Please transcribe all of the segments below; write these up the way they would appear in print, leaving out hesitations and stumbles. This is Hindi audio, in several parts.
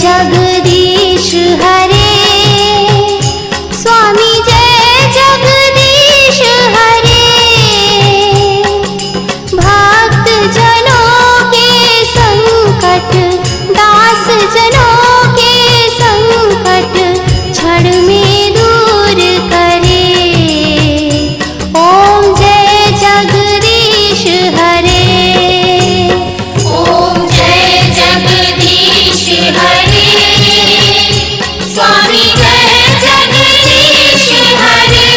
जगदीश हरे, स्वामी जय जगदीश हरे। भक्त जनों के संकट, दास जनों के संकट क्षण में दूर करे। ओम जय जगदीश हरे, ओम जय जगदीश हरे, स्वामी जय जगदीश हरे।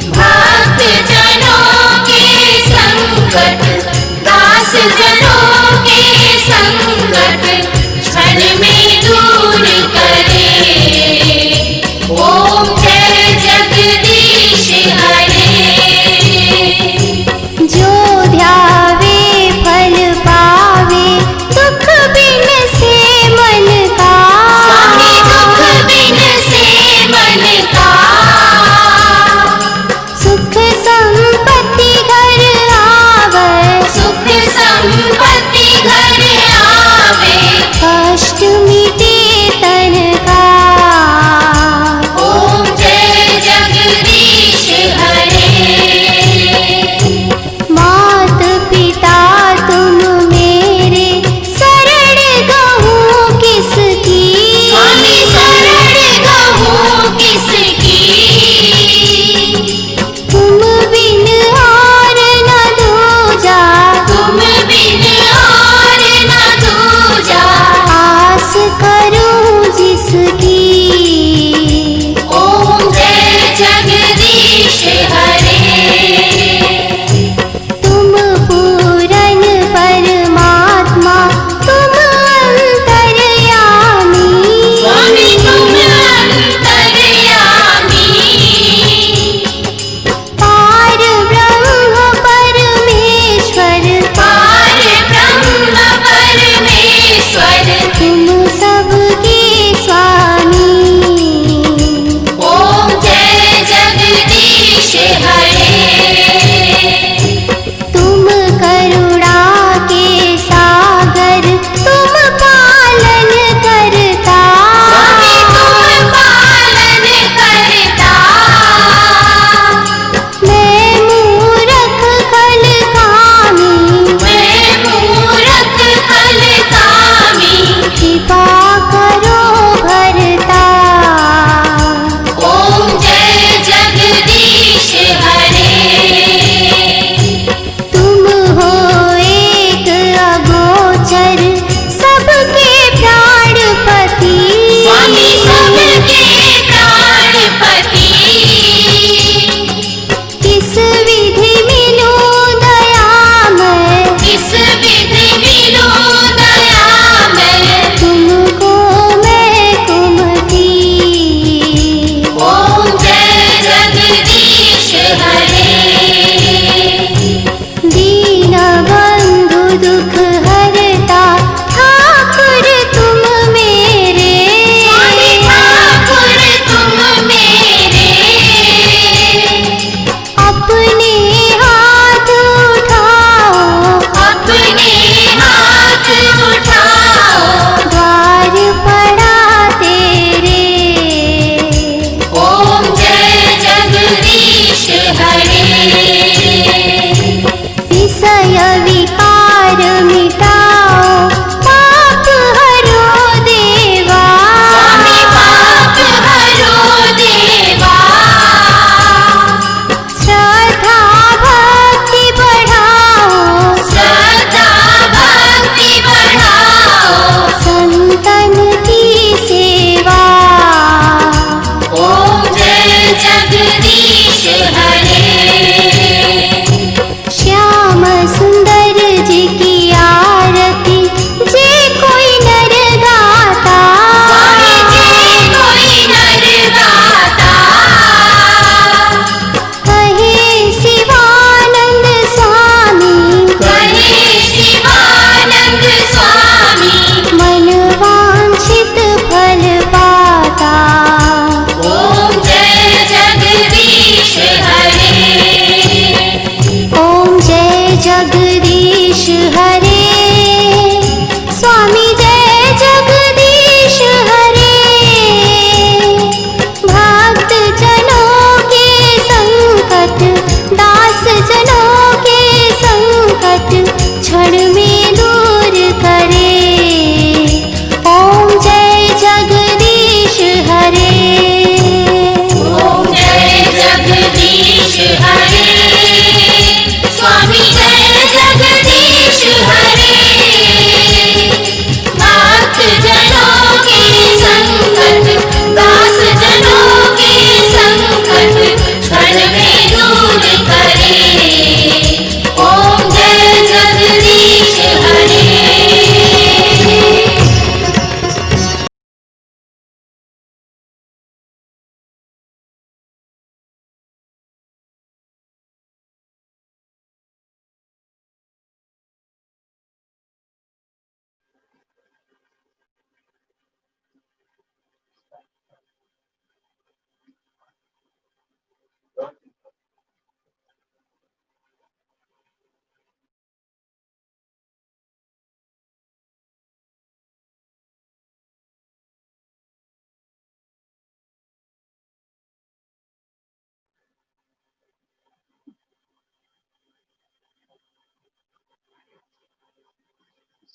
भक्त जनों के संकट, दास जनों के संकट क्षण में दूर करे। ओम जय जगदीश हरे। जो ध्यावे फल पावे, दुख बिन से मन का। स्वामी दुख बिन से मन का, सुख संपत्ति घर आवे, सुख संपत्ति घर आवे। कष्ट मिटे तन का। ओम जय जगदीश हरे। मात पिता तुम मेरे, शरण गहूँ किसकी। स्वामी शरण गहूँ किसकी। तुम बिन और न दूजा, तुम बिन और न दूजा। आस करूं जिसकी। ओम जय जगदीश हरे। तुम पूरन परमात्मा, तुम अंतर्यामी। स्वामी तुम अंतर्यामी। पार ब्रह्म परमेश्वर, पार ब्रह्म परमेश्वर। तुम सबके स्वामी। ओम जय जगदीश हरे। तुम करुणा के सागर, तुम पालन करता। स्वामी तुम पालन करता। मैं मूरख खल कामी, मैं मूरख खल कामी। कृपा करो भरता। ओम जय जगदीश हरे। तुम हो एक अगोचर, सबके प्राणपति। स्वामी सबके प्राणपति। किस विधि मिलूं दयामय, किस विधि मिलूं दयामय। तुमको मैं कुमति। ओम जय जगदीश हरे। दीन बंधु दुख हरता, ठाकुर तुम मेरे। स्वामी ठाकुर तुम मेरे। अपने हाथ उठाओ, अपने हाथ उठाओ। द्वार पड़ा तेरे। ओम जय जगदीश हरे। विषय विकार मिटाओ, पाप हरो देवा। स्वामी पाप हरो देवा। श्रद्धा भक्ति बढ़ाओ, श्रद्धा भक्ति बढ़ाओ। संतन की सेवा। ओम जय जगदीश हरे। श्याम सुंदर जी की आरती, जे कोई नर गाता। स्वामी जी कोई नर गाता। कहे शिवानंद स्वामी, कहे शिवानंद स्वामी। मन वांछित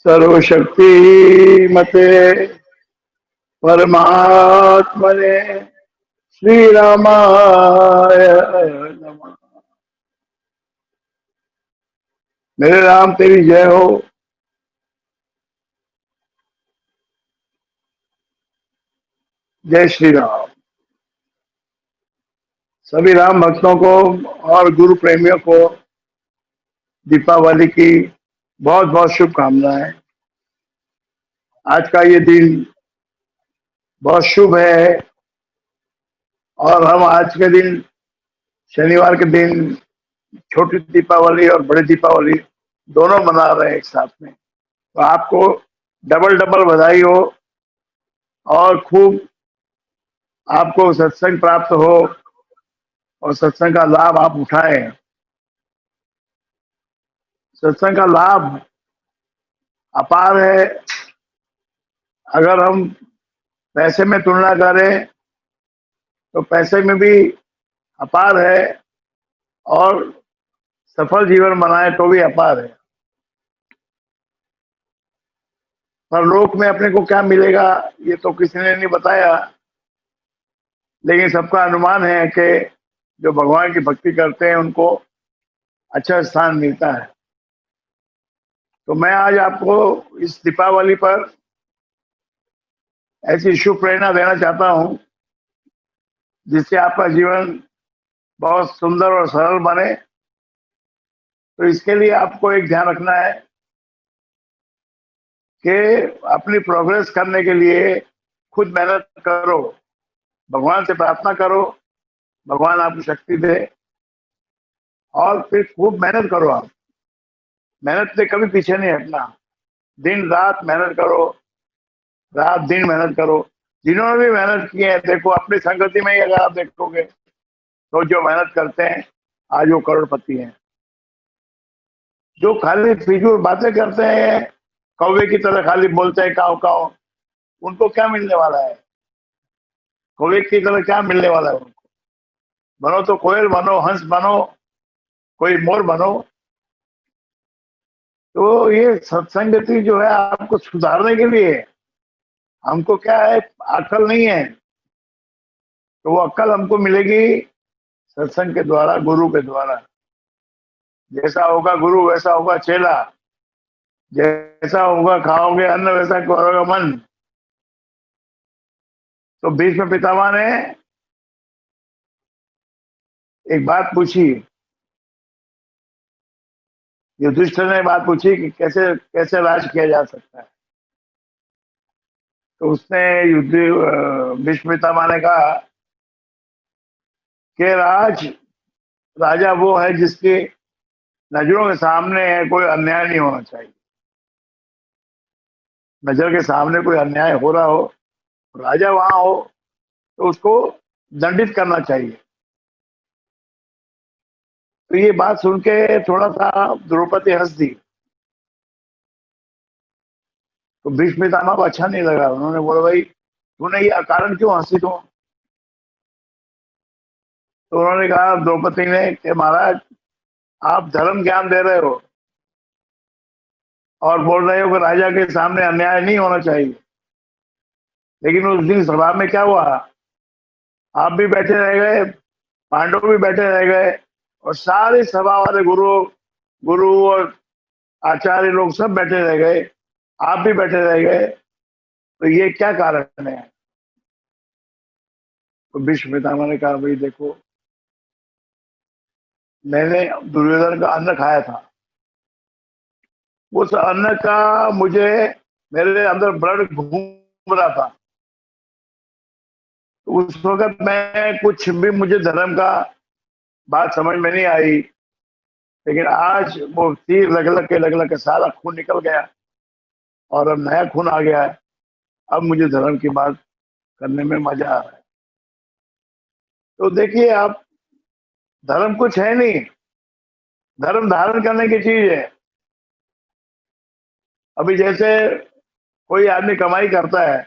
सर्वशक्तिमते परमात्मने श्रीरामाय नमः। मेरे राम तेरी जय हो। जय श्री राम। सभी राम भक्तों को और गुरु प्रेमियों को दीपावली की बहुत बहुत शुभकामनाएं। आज का ये दिन बहुत शुभ है और हम आज के दिन, शनिवार के दिन, छोटी दीपावली और बड़ी दीपावली दोनों मना रहे हैं एक साथ में। तो आपको डबल डबल बधाई हो और खूब आपको सत्संग प्राप्त हो और सत्संग का लाभ आप उठाएं। सत्संग का लाभ अपार है। अगर हम पैसे में तुलना करें तो पैसे में भी अपार है और सफल जीवन बनाए तो भी अपार है। पर लोक में अपने को क्या मिलेगा ये तो किसी ने नहीं बताया, लेकिन सबका अनुमान है कि जो भगवान की भक्ति करते हैं उनको अच्छा स्थान मिलता है। तो मैं आज आपको इस दीपावली पर ऐसी शुभ प्रेरणा देना चाहता हूं जिससे आपका जीवन बहुत सुंदर और सरल बने। तो इसके लिए आपको एक ध्यान रखना है कि अपनी प्रोग्रेस करने के लिए खुद मेहनत करो, भगवान से प्रार्थना करो, भगवान आपको शक्ति दे और फिर खूब मेहनत करो। आप मेहनत से कभी पीछे नहीं हटना। दिन रात मेहनत करो, रात दिन मेहनत करो। जिन्होंने भी मेहनत की है, देखो अपनी संगति में ही अगर आप देखोगे तो जो मेहनत करते हैं आज वो करोड़पति हैं। जो खाली फिजूल बातें करते हैं, कौवे की तरह खाली बोलते हैं काव काव, उनको क्या मिलने वाला है? कौवे की तरह क्या मिलने वाला है उनको? बनो तो कोयल बनो, हंस बनो, कोई मोर बनो। तो ये सत्संगति जो है आपको सुधारने के लिए है। हमको क्या है, अक्ल नहीं है, तो वो अक्ल हमको मिलेगी सत्संग के द्वारा, गुरु के द्वारा। जैसा होगा गुरु वैसा होगा चेला, जैसा होगा खाओगे अन्न वैसा करोगा मन। तो भीष्म पितामह ने एक बात पूछी, युधिष्ठिर ने बात पूछी कि कैसे कैसे राज किया जा सकता है। तो उसने भीष्म पितामह ने कहा कि राजा वो है जिसके नजरों के सामने कोई अन्याय नहीं होना चाहिए। नजर के सामने कोई अन्याय हो रहा हो, राजा वहां हो तो उसको दंडित करना चाहिए। तो ये बात सुन के थोड़ा सा द्रौपदी हंस दी। तो भीष्म पितामह को अच्छा नहीं लगा। उन्होंने बोला भाई तूने ये अकारण क्यों हंसी तो उन्होंने कहा द्रौपदी ने कि महाराज आप धर्म ज्ञान दे रहे हो और बोल रहे हो कि राजा के सामने अन्याय नहीं होना चाहिए, लेकिन उस दिन सभा में क्या हुआ? आप भी बैठे रह गए, पांडव भी बैठे रह गए और सारे सभा वाले गुरु गुरु और आचार्य लोग सब बैठे रह गए, आप भी बैठे रह गए। तो ये क्या कारण है? तो भीष्म पितामह ने कहा भाई देखो, मैंने दुर्योधन का अन्न खाया था, उस अन्न का मुझे मेरे अंदर ब्लड घूम रहा था। तो उस वक्त मैं कुछ भी मुझे धर्म का बात समझ में नहीं आई, लेकिन आज वो तीर लग लग के सारा खून निकल गया और अब नया खून आ गया है। अब मुझे धर्म की बात करने में मजा आ रहा है। तो देखिए आप, धर्म कुछ है नहीं, धर्म धारण करने की चीज है। अभी जैसे कोई आदमी कमाई करता है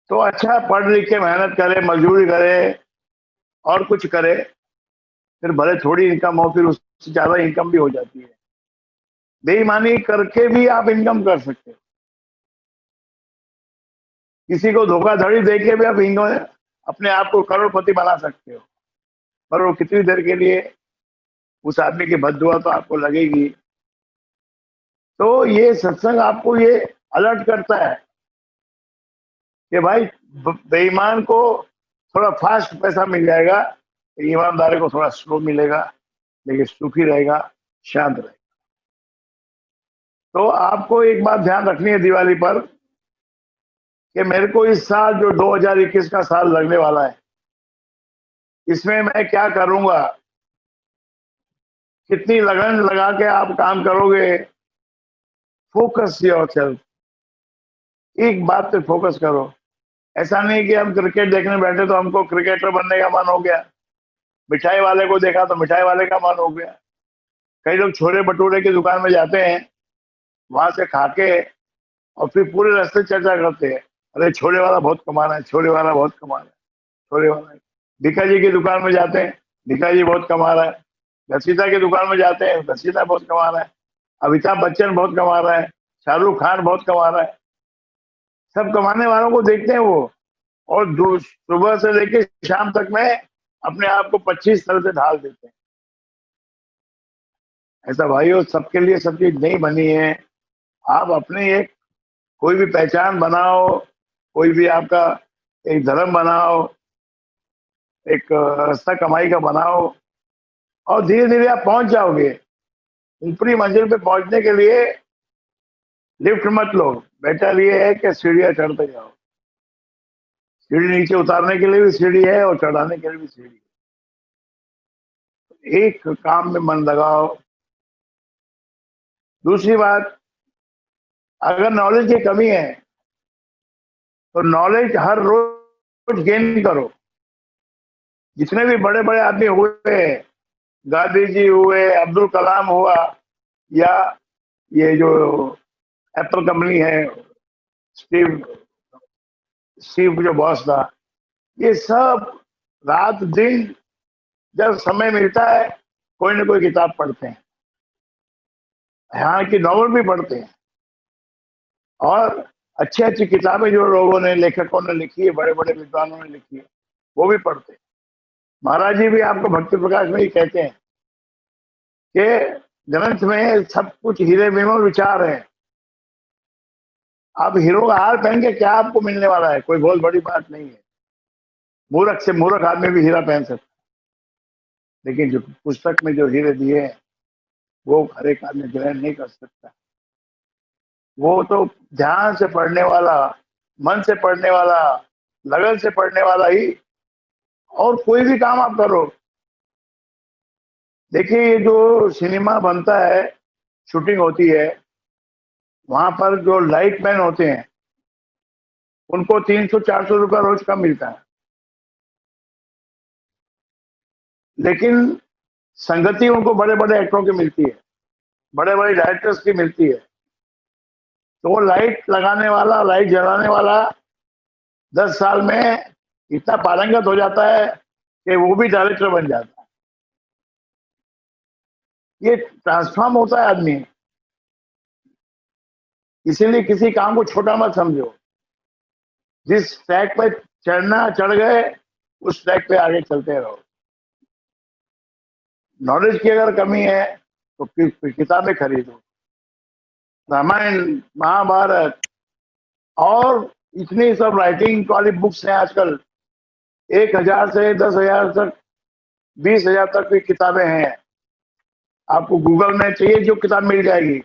तो अच्छा पढ़ लिख के मेहनत करे, मजदूरी करे और कुछ करे, फिर भले थोड़ी इनकम हो, फिर उससे ज्यादा इनकम भी हो जाती है। बेईमानी करके भी आप इनकम कर सकते हो, किसी को धोखाधड़ी देके भी आप इनकम अपने आप को करोड़पति बना सकते हो, पर वो कितनी देर के लिए, उस आदमी की बद्दुआ तो आपको लगेगी। तो ये सत्संग आपको ये अलर्ट करता है कि भाई बेईमान को थोड़ा फास्ट पैसा मिल जाएगा, ईमानदार को थोड़ा स्लो मिलेगा, लेकिन सुखी रहेगा, शांत रहेगा। तो आपको एक बात ध्यान रखनी है दिवाली पर कि मेरे को इस साल जो 2021 का साल लगने वाला है, इसमें मैं क्या करूंगा, कितनी लगन लगा के आप काम करोगे। फोकस योरसेल्फ, एक बात पे फोकस करो। ऐसा नहीं कि हम क्रिकेट देखने बैठे तो हमको क्रिकेटर बनने का मन हो गया, मिठाई वाले को देखा तो मिठाई वाले का मन हो गया। कई लोग छोले भटूरे की दुकान में जाते हैं, वहां से खा के और फिर पूरे रास्ते चर्चा करते हैं, अरे छोले वाला बहुत कमा रहा है, छोले वाला बहुत कमा रहा है, छोले वाला। भिका जी की दुकान में जाते हैं, भिका जी बहुत कमा रहा है। घसीटा की दुकान में जाते हैं, घसीटा बहुत कमा रहा है। अमिताभ बच्चन बहुत कमा रहा है, शाहरुख खान बहुत कमा रहा है। सब कमाने वालों को देखते हैं वो, और सुबह से लेकर शाम तक में अपने आप को 25 तरह से ढाल देते हैं। ऐसा भाइयों, सबके लिए सब चीज नहीं बनी है। आप अपने एक कोई भी पहचान बनाओ, कोई भी आपका एक धर्म बनाओ, एक रास्ता कमाई का बनाओ, और धीरे धीरे आप पहुंच जाओगे। ऊपरी मंजिल पे पहुंचने के लिए लिफ्ट मत लो, बेटर ये है कि सीढ़ियां चढ़ते जाओ। सीढ़ी नीचे उतारने के लिए भी सीढ़ी है और चढ़ाने के लिए भी सीढ़ी है। एक काम में मन लगाओ। दूसरी बात, अगर नॉलेज की कमी है तो नॉलेज हर रोज गेन करो। जितने भी बड़े बड़े आदमी हुए, गांधी जी हुए, अब्दुल कलाम हुआ, या ये जो एप्पल कंपनी है, स्टीव स्टीव जो बॉस था, ये सब रात दिन जब समय मिलता है कोई ना कोई किताब पढ़ते हैं, यहाँ की नॉवल भी पढ़ते हैं, और अच्छी अच्छी किताबें जो लोगों ने, लेखकों ने लिखी है, बड़े बड़े विद्वानों ने लिखी है, वो भी पढ़ते हैं। महाराज जी भी आपको भक्ति प्रकाश में ही कहते हैं कि ग्रंथ में सब कुछ हीरे विमल विचार है। आप हीरो का हार पहन के क्या आपको मिलने वाला है, कोई बहुत बड़ी बात नहीं है। मूर्ख से मूर्ख आदमी भी हीरा पहन सकता है, लेकिन जो पुस्तक में जो हीरे दिए हैं वो हर एक आदमी ग्रहण नहीं कर सकता। वो तो ध्यान से पढ़ने वाला, मन से पढ़ने वाला, लगन से पढ़ने वाला ही। और कोई भी काम आप करो, देखिए ये जो सिनेमा बनता है, शूटिंग होती है, वहां पर जो लाइट मैन होते हैं उनको 300-400 रुपया रोज का मिलता है, लेकिन संगति उनको बड़े बड़े एक्टरों की मिलती है, बड़े बड़े डायरेक्टर्स की मिलती है। तो वो लाइट लगाने वाला, लाइट जलाने वाला 10 साल में इतना पारंगत हो जाता है कि वो भी डायरेक्टर बन जाता है। ये ट्रांसफॉर्म होता है आदमी। इसीलिए किसी काम को छोटा मत समझो। जिस ट्रैक पे चढ़ना चढ़ गए, उस ट्रैक पे आगे चलते रहो। नॉलेज की अगर कमी है तो किताबें खरीदो, रामायण, महाभारत, और इतनी सब राइटिंग वाली बुक्स हैं आजकल। 1,000 से 10,000 तक, 20,000 तक की किताबें हैं। आपको गूगल में चाहिए जो किताब मिल जाएगी,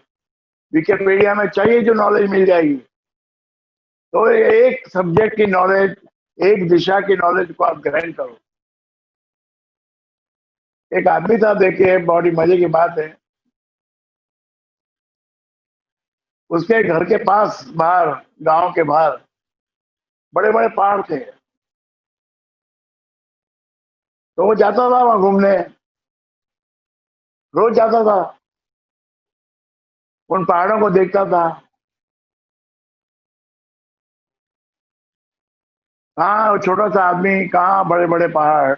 विकिपीडिया में चाहिए जो नॉलेज मिल जाएगी। तो एक सब्जेक्ट की नॉलेज, एक दिशा की नॉलेज को आप ग्रहण करो। एक आदमी था, देखिए बड़ी मजे की बात है, उसके घर के पास बाहर, गांव के बाहर बड़े बड़े पहाड़ थे। तो वो जाता था वहां घूमने, रोज जाता था, उन पहाड़ों को देखता था। कहाँ छोटा सा आदमी, कहाँ बड़े बड़े पहाड़।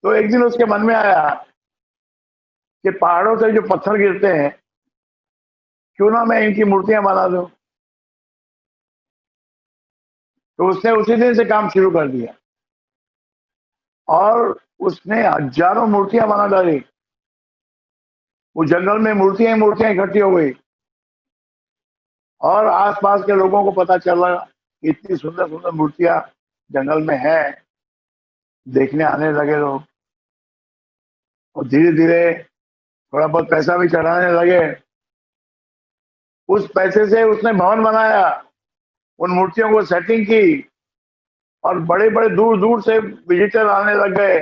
तो एक दिन उसके मन में आया कि पहाड़ों से जो पत्थर गिरते हैं, क्यों ना मैं इनकी मूर्तियां बना दूं। तो उसने उसी दिन से काम शुरू कर दिया और उसने हजारों मूर्तियां बना डाली। वो जंगल में मूर्तियां ही मूर्तियां इकट्ठी हो गई और आसपास के लोगों को पता चला कि इतनी सुंदर सुंदर मूर्तियां जंगल में है। देखने आने लगे लोग और धीरे धीरे थोड़ा बहुत पैसा भी चढ़ाने लगे। उस पैसे से उसने भवन बनाया, उन मूर्तियों को सेटिंग की और बड़े बड़े दूर दूर से विजिटर आने लग गए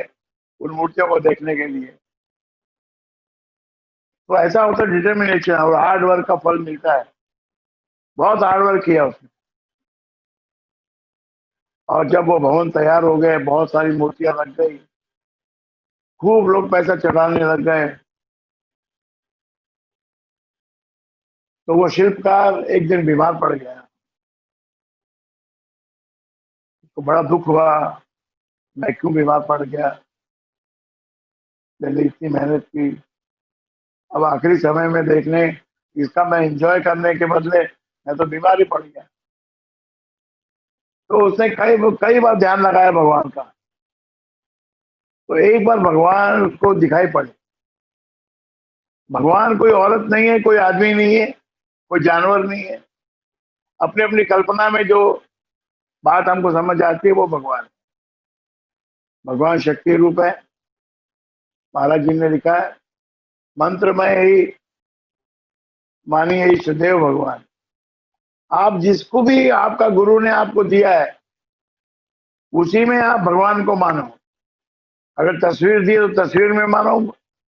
उन मूर्तियों को देखने के लिए। तो ऐसा होता है डिटर्मिनेशन और हार्ड वर्क का फल मिलता है। बहुत हार्ड वर्क किया उसने और जब वो भवन तैयार हो गए, बहुत सारी मूर्तियां लग गई, खूब लोग पैसा चढ़ाने लग गए। तो वो शिल्पकार एक दिन बीमार पड़ गया। तो बड़ा दुख हुआ, मैं क्यों बीमार पड़ गया, मैंने इतनी मेहनत की, अब आखिरी समय में देखने इसका मैं एंजॉय करने के बदले मैं तो बीमार ही पड़ गया। तो उसने कई कई बार ध्यान लगाया भगवान का। तो एक बार भगवान को दिखाई पड़े, भगवान कोई औरत नहीं है, कोई आदमी नहीं है, कोई जानवर नहीं है। अपनी अपनी कल्पना में जो बात हमको समझ आती है वो भगवान। भगवान शक्ति रूप है। महाराज जी ने लिखा है, मंत्र में ही मानिए ईष्टदेव भगवान। आप जिसको भी आपका गुरु ने आपको दिया है उसी में आप भगवान को मानो। अगर तस्वीर दी है तो तस्वीर में मानो,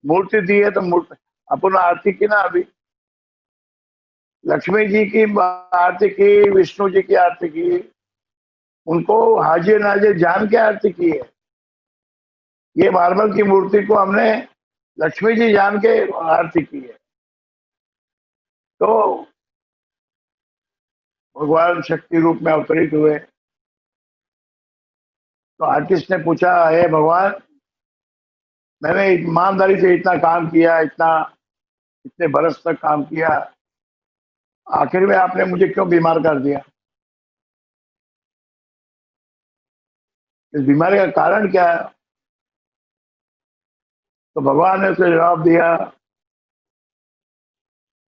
मूर्ति दी है तो मूर्ति। अपन आरती की ना अभी, लक्ष्मी जी की आरती की, विष्णु जी की आरती की, उनको हाजिर नाजिर जान के आरती की है। ये मार्बल की मूर्ति को हमने लक्ष्मी जी जान के आरती की है। तो भगवान शक्ति रूप में अवतरित हुए। तो आर्टिस्ट ने पूछा, हे भगवान, मैंने ईमानदारी से इतना काम किया, इतने बरस तक काम किया, आखिर में आपने मुझे क्यों बीमार कर दिया? इस बीमारी का कारण क्या है? तो भगवान ने उसे जवाब दिया,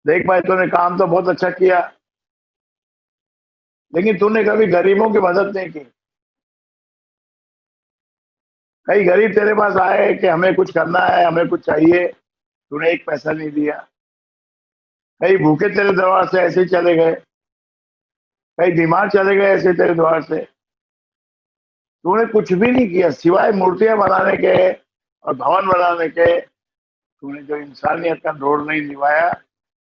देख भाई, तूने काम तो बहुत अच्छा किया, लेकिन तूने कभी गरीबों की मदद नहीं की। कई गरीब तेरे पास आए कि हमें कुछ करना है, हमें कुछ चाहिए, तूने एक पैसा नहीं दिया। कई भूखे तेरे दरबार से ऐसे ही चले गए, कई बीमार चले गए ऐसे तेरे द्वार से। तूने कुछ भी नहीं किया सिवाय मूर्तियां बनाने के और भवन बनाने के। तूने जो इंसानियत का रोल नहीं निभाया,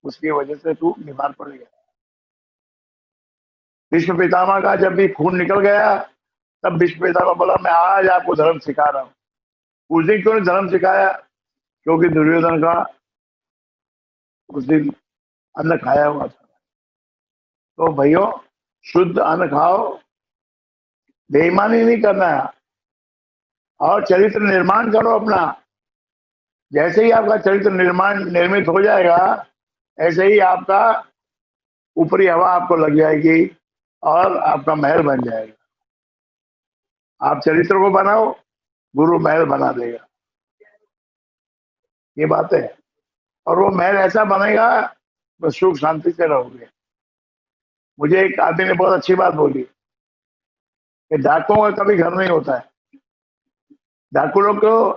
उसकी वजह से तू बीमार पड़ गया। विश्व पितामह का जब भी खून निकल गया, तब विश्व पितामह बोला, मैं आज आपको धर्म सिखा रहा हूँ। उस दिन क्यों नहीं धर्म सिखाया? क्योंकि दुर्योधन का उस दिन अन्न खाया हुआ था। तो भाइयों, शुद्ध अन्न खाओ, बेईमानी नहीं करना है और चरित्र निर्माण करो अपना। जैसे ही आपका चरित्र निर्माण निर्मित हो जाएगा, ऐसे ही आपका ऊपरी हवा आपको लग जाएगी और आपका महल बन जाएगा। आप चरित्र को बनाओ, गुरु महल बना देगा। ये बात है। और वो महल ऐसा बनेगा, बस सुख शांति से रहोगे। मुझे एक आदमी ने बहुत अच्छी बात बोली कि डाकुओं का कभी घर नहीं होता है। डाकू लोग तो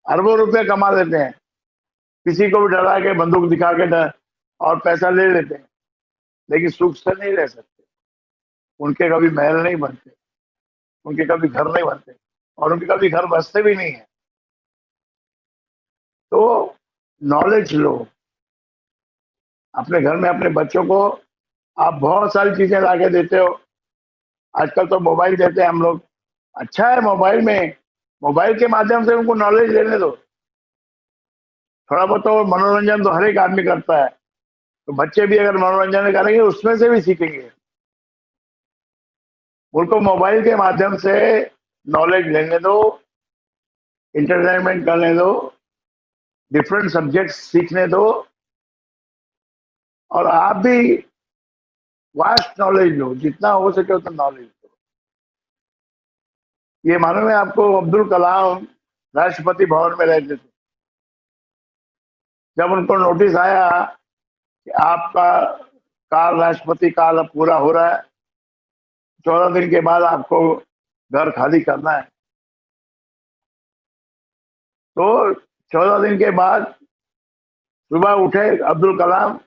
अरबों रुपए कमा लेते हैं, किसी को भी डरा के बंदूक दिखा के डर और पैसा ले लेते हैं, लेकिन सुख से नहीं रह सकते। उनके कभी महल नहीं बनते, उनके कभी घर नहीं बनते और उनके कभी घर बसते भी नहीं है। तो नॉलेज लो अपने घर में। अपने बच्चों को आप बहुत सारी चीजें ला के देते हो। आजकल तो मोबाइल देते हैं हम लोग, अच्छा है मोबाइल में, मोबाइल के माध्यम से उनको नॉलेज लेने दो। थोड़ा बहुत तो मनोरंजन तो हर एक आदमी करता है, तो बच्चे भी अगर मनोरंजन करेंगे उसमें से भी सीखेंगे। उनको मोबाइल के माध्यम से नॉलेज लेने दो, इंटरटेनमेंट करने दो, डिफरेंट सब्जेक्ट सीखने दो और आप भी वास्ट नॉलेज लो, जितना हो सके उतना नॉलेज लो। ये मालूम है आपको, अब्दुल कलाम राष्ट्रपति भवन में रहते थे। जब उनको नोटिस आया कि आपका काल, राष्ट्रपति काल अब पूरा हो रहा है, 14 दिन के बाद आपको घर खाली करना है, तो 14 दिन के बाद सुबह उठे अब्दुल कलाम,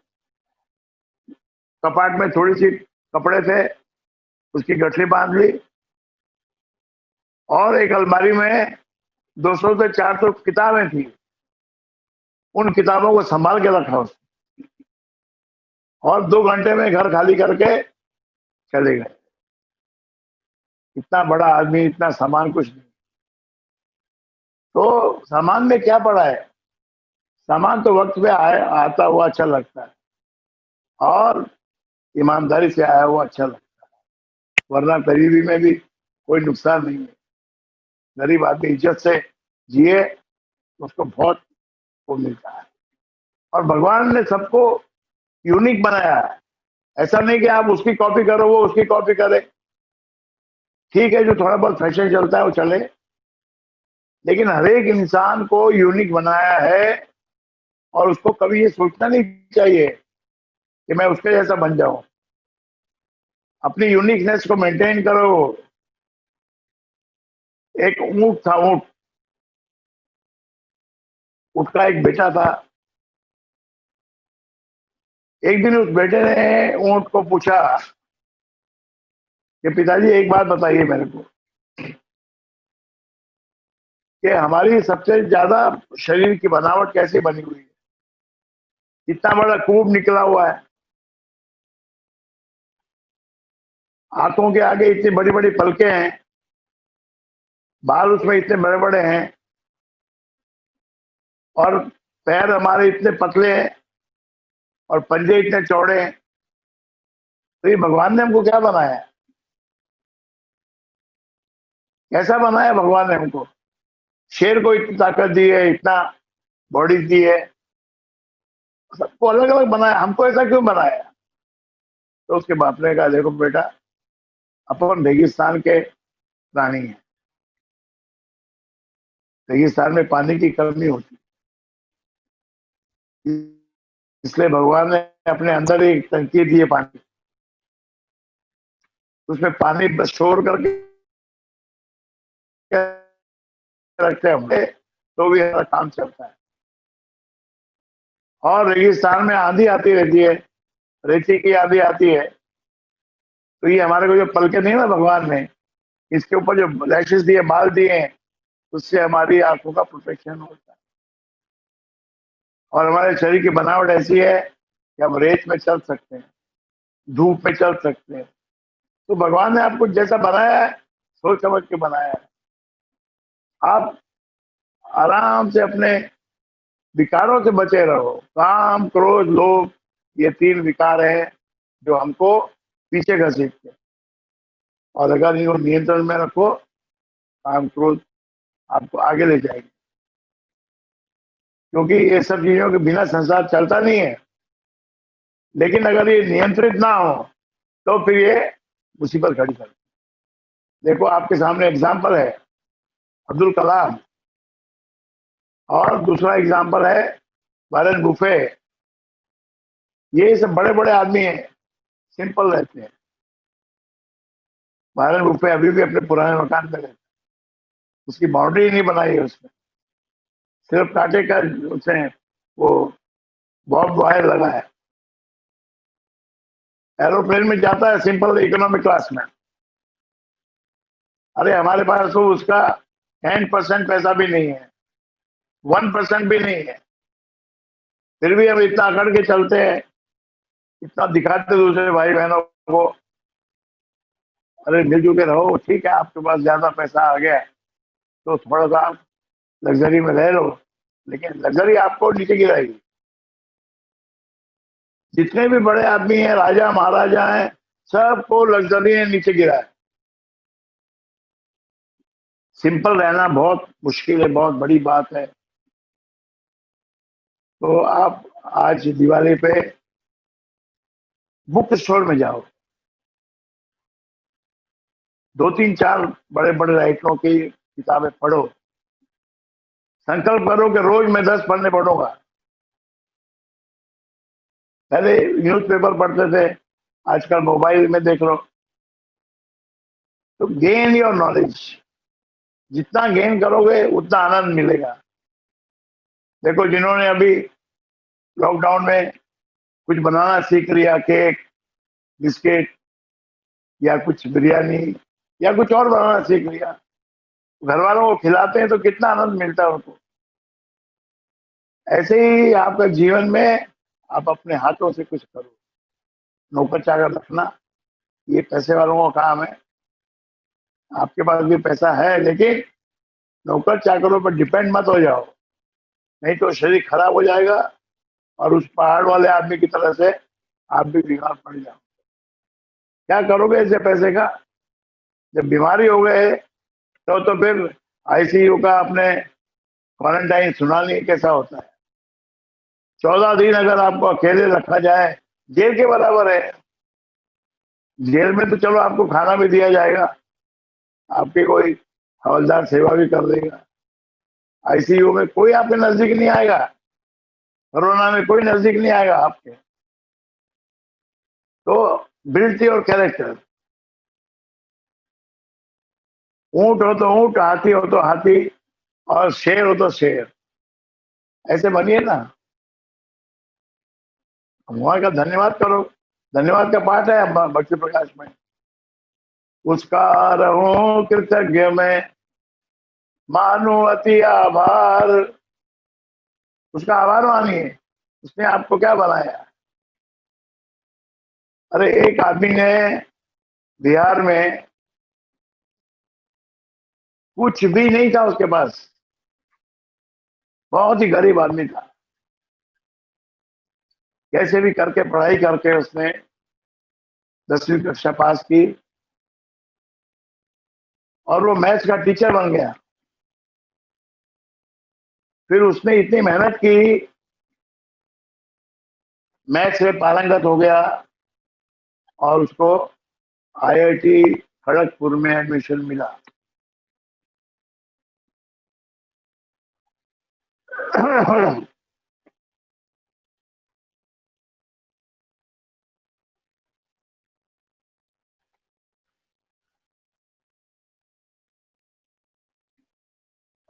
कपाट में थोड़ी सी कपड़े थे, उसकी गठरी बांध ली और एक अलमारी में 200 से 400 किताबें थी, उन किताबों को संभाल के रखा उसने और 2 घंटे में घर खाली करके चले गए। इतना बड़ा आदमी, इतना सामान कुछ नहीं। तो सामान में क्या पड़ा है? सामान तो वक्त पे आता हुआ अच्छा लगता है और ईमानदारी से आया हुआ अच्छा लगता है, वरना गरीबी में भी कोई नुकसान नहीं है। गरीब आदमी इज्जत से जिए तो उसको बहुत वो मिलता है। और भगवान ने सबको यूनिक बनाया है। ऐसा नहीं कि आप उसकी कॉपी करो, वो उसकी कॉपी करे। ठीक है, जो थोड़ा बहुत फैशन चलता है वो चले, लेकिन हर एक इंसान को यूनिक बनाया है और उसको कभी ये सोचना नहीं चाहिए कि मैं उसके जैसा बन जाऊं। अपनी यूनिकनेस को मेंटेन करो। एक ऊंट था, ऊंट, ऊंट का एक बेटा था। एक दिन उस बेटे ने ऊंट को पूछा कि पिताजी एक बात बताइए मेरे को कि हमारी सबसे ज्यादा शरीर की बनावट कैसे बनी हुई है? इतना बड़ा कूब निकला हुआ है, आंखों के आगे इतनी बड़ी बड़ी पलकें हैं, बाल उसमें इतने बड़े बड़े हैं और पैर हमारे इतने पतले हैं और पंजे इतने चौड़े हैं। तो ये भगवान ने हमको क्या बनाया है? कैसा बनाया भगवान ने हमको? शेर को इतनी ताकत दी है, इतना बॉडी दी है, सबको अलग अलग बनाया, हमको ऐसा क्यों बनाया? तो उसके बाप ने कहा, देखो बेटा, अपन रेगिस्तान के प्राणी हैं, रेगिस्तान में पानी की कमी होती है, इसलिए भगवान ने अपने अंदर एक टंकी दी है पानी, उसमें पानी बस स्टोर करके रखते हैं हमने, तो भी हमारा काम चलता है। और रेगिस्तान में आंधी आती रहती है, रेती की आंधी आती है, तो ये हमारे को जो पलके नहीं ना भगवान ने, इसके ऊपर जो लैशेस दिए, बाल दिए हैं, उससे हमारी आंखों का प्रोटेक्शन होता है। और हमारे शरीर की बनावट ऐसी है कि हम रेत में चल सकते हैं, धूप में चल सकते हैं। तो भगवान ने आपको जैसा बनाया है, सोच समझ के बनाया है। आप आराम से अपने विकारों से बचे रहो। काम, क्रोध, लोभ, ये 3 विकार हैं जो हमको पीछे घसीटते हैं। और अगर इनको नियंत्रण में रखो, काम, क्रोध आपको आगे ले जाएगी, क्योंकि ये सब चीजों के बिना संसार चलता नहीं है। लेकिन अगर ये नियंत्रित ना हो तो फिर ये मुसीबत खड़ी कर। देखो आपके सामने एग्जाम्पल है अब्दुल कलाम, और दूसरा एग्जाम्पल है वारेन बुफे। ये सब बड़े बड़े आदमी हैं, सिंपल रहते हैं। वारेन बुफे अभी भी अपने पुराने मकान में रहते हैं, उसकी बाउंड्री नहीं बनाई है उसमें, सिर्फ कांटे का उसने वो बॉब वायर लगा है। एरोप्लेन में जाता है सिंपल इकोनॉमिक क्लास में। अरे हमारे पास तो उसका 10% पैसा भी नहीं है, 1% भी नहीं है, फिर भी हम इतना अकड़ के चलते हैं, इतना दिखाते दूसरे भाई बहनों को। अरे मिलजुल के रहो, ठीक है, आपके पास ज्यादा पैसा आ गया तो थोड़ा सा आप लग्जरी में रह लो, लेकिन लग्जरी आपको नीचे गिराएगी। जितने भी बड़े आदमी हैं, राजा महाराजा हैं, सबको लग्जरी ने नीचे गिरा है। सिंपल रहना बहुत मुश्किल है, बहुत बड़ी बात है। तो आप आज दिवाली पे बुक स्टोर में जाओ, 2 3 4 बड़े बड़े राइटरों की किताबें पढ़ो, संकल्प करो कि रोज मैं 10 पन्ने पढ़ूंगा। पहले न्यूज़पेपर पढ़ते थे, आजकल मोबाइल में देख लो। तो गेन योर नॉलेज, जितना गेन करोगे उतना आनंद मिलेगा। देखो, जिन्होंने अभी लॉकडाउन में कुछ बनाना सीख लिया, केक, बिस्किट या कुछ बिरयानी या कुछ और बनाना सीख लिया, घर वालों को खिलाते हैं तो कितना आनंद मिलता है उनको। ऐसे ही आपका जीवन में आप अपने हाथों से कुछ करो, नौकर चाकर रखना ये पैसे वालों का काम है। आपके पास भी पैसा है, लेकिन नौकर चाकरों पर डिपेंड मत हो जाओ, नहीं तो शरीर खराब हो जाएगा और उस पहाड़ वाले आदमी की तरह से आप भी बीमार पड़ जाओ। क्या करोगे ऐसे पैसे का? जब बीमारी हो गए तो फिर आईसीयू का अपने क्वारंटाइन सुना नहीं कैसा होता है। 14 दिन अगर आपको अकेले रखा जाए, जेल के बराबर है। जेल में तो चलो आपको खाना भी दिया जाएगा, आपके कोई हवलदार सेवा भी कर देगा। आईसीयू में कोई आपके नजदीक नहीं आएगा, कोरोना में कोई नजदीक नहीं आएगा आपके। तो बिल्ड योर कैरेक्टर। ऊंट हो तो ऊंट, हाथी हो तो हाथी, और शेर हो तो शेर, ऐसे बनिए ना। भगवान का धन्यवाद करो। धन्यवाद का पाठ है भक्ति प्रकाश में। उसका रहूं कृतज्ञ में, मानो अति आभार। उसका आभार मानिए, उसने आपको क्या बनाया। अरे एक आदमी ने बिहार में कुछ भी नहीं था उसके पास, बहुत ही गरीब आदमी था। कैसे भी करके पढ़ाई करके उसने 10वीं कक्षा पास की और वो मैथ्स का टीचर बन गया। फिर उसने इतनी मेहनत की, मैथ्स में पारंगत हो गया और उसको आईआईटी खड़गपुर में एडमिशन मिला।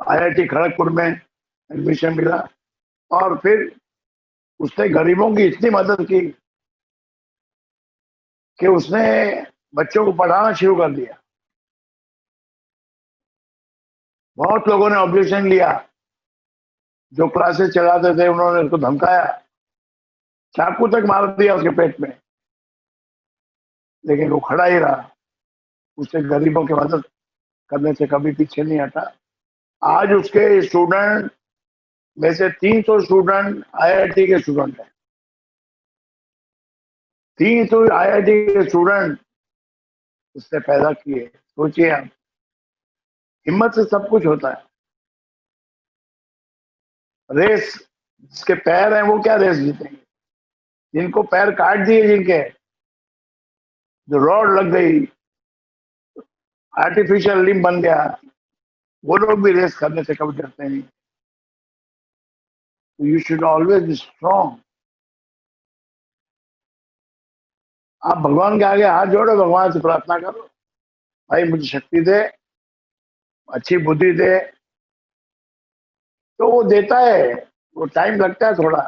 आईआईटी खड़गपुर में एडमिशन मिला और फिर उसने गरीबों की इतनी मदद की कि उसने बच्चों को पढ़ाना शुरू कर दिया। बहुत लोगों ने ऑब्जेक्शन लिया, जो क्लासेस चलाते थे उन्होंने उसको धमकाया, चाकू तक मार दिया उसके पेट में, लेकिन वो खड़ा ही रहा। उससे गरीबों की मदद करने से कभी पीछे नहीं हटा। आज उसके स्टूडेंट में से 300 स्टूडेंट आईआईटी के स्टूडेंट हैं। 300 आईआईटी के स्टूडेंट उसने पैदा किए। सोचिए आप, हिम्मत से सब कुछ होता है। रेस जिसके पैर हैं वो क्या रेस जीतेंगे? जिनको पैर काट दिए, जिनके जो रॉड लग गई, आर्टिफिशियल लिम्ब बन गया, वो लोग भी रेस करने से कभी डरते नहीं। You should always be strong. आप भगवान के आगे हाथ जोड़ो, भगवान से प्रार्थना करो, भाई मुझे शक्ति दे, अच्छी बुद्धि दे। तो वो देता है, वो टाइम लगता है थोड़ा,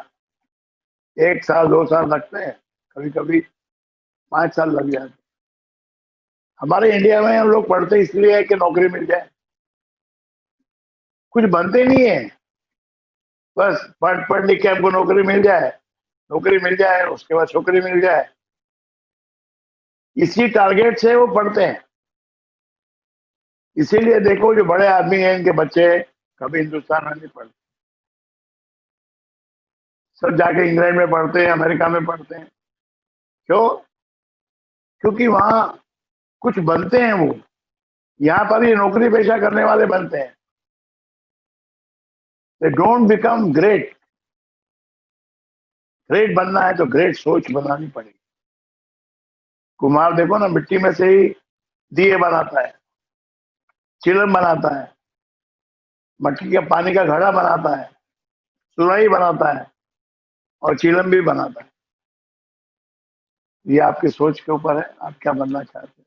1 साल 2 साल लगते हैं, कभी कभी 5 साल लग जाते। हमारे इंडिया में हम लोग पढ़ते इसलिए है कि नौकरी मिल जाए, कुछ बनते नहीं है। बस पढ़ पढ़ लिख के हमको नौकरी मिल जाए, नौकरी मिल जाए, उसके बाद छोकरी मिल जाए, इसी टारगेट से वो पढ़ते हैं। इसीलिए देखो, जो बड़े आदमी हैं इनके बच्चे कभी हिंदुस्तान में नहीं पढ़ते, सब जाके इंग्लैंड में पढ़ते हैं, अमेरिका में पढ़ते हैं। क्यों? क्योंकि वहां कुछ बनते हैं वो, यहाँ पर ये नौकरी पेशा करने वाले बनते हैं। They don't become great, great बनना है तो ग्रेट सोच बनानी पड़ेगी। कुम्हार देखो ना, मिट्टी में से ही दिए बनाता है, चिलम बनाता है, मटकी का पानी का घड़ा बनाता है, सुराही बनाता है और चिलम भी बनाता है। ये आपकी सोच के ऊपर है, आप क्या बनना चाहते हैं।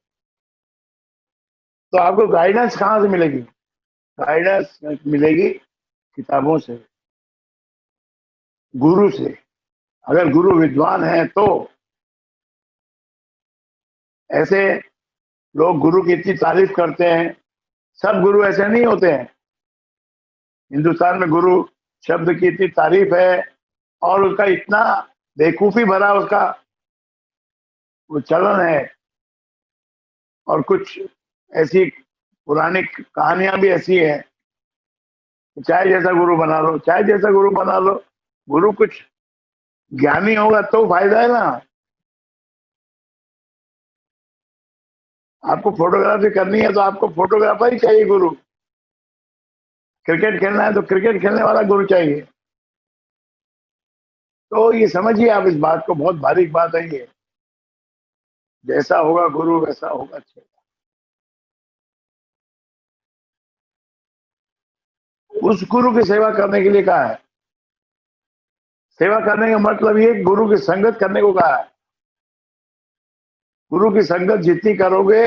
तो आपको गाइडेंस कहाँ से मिलेगी? गाइडेंस मिलेगी किताबों से, गुरु से। अगर गुरु विद्वान है तो ऐसे लोग गुरु की इतनी तारीफ करते हैं। सब गुरु ऐसे नहीं होते हैं। हिंदुस्तान में गुरु शब्द की इतनी तारीफ है और उसका इतना बेवकूफी भरा उसका वो चलन है। और कुछ ऐसी पुरानी कहानियां भी ऐसी है, चाहे जैसा गुरु बना लो, चाहे जैसा गुरु बना लो, गुरु कुछ ज्ञानी होगा तो फायदा है ना। आपको फोटोग्राफी करनी है तो आपको फोटोग्राफर ही चाहिए गुरु। क्रिकेट खेलना है तो क्रिकेट खेलने वाला गुरु चाहिए। तो ये समझिए आप इस बात को, बहुत बारीक बात है ये। जैसा होगा गुरु वैसा होगा अच्छा। उस गुरु की सेवा करने के लिए कहा है। सेवा करने का मतलब ये गुरु की संगत करने को कहा है। गुरु की संगत जितनी करोगे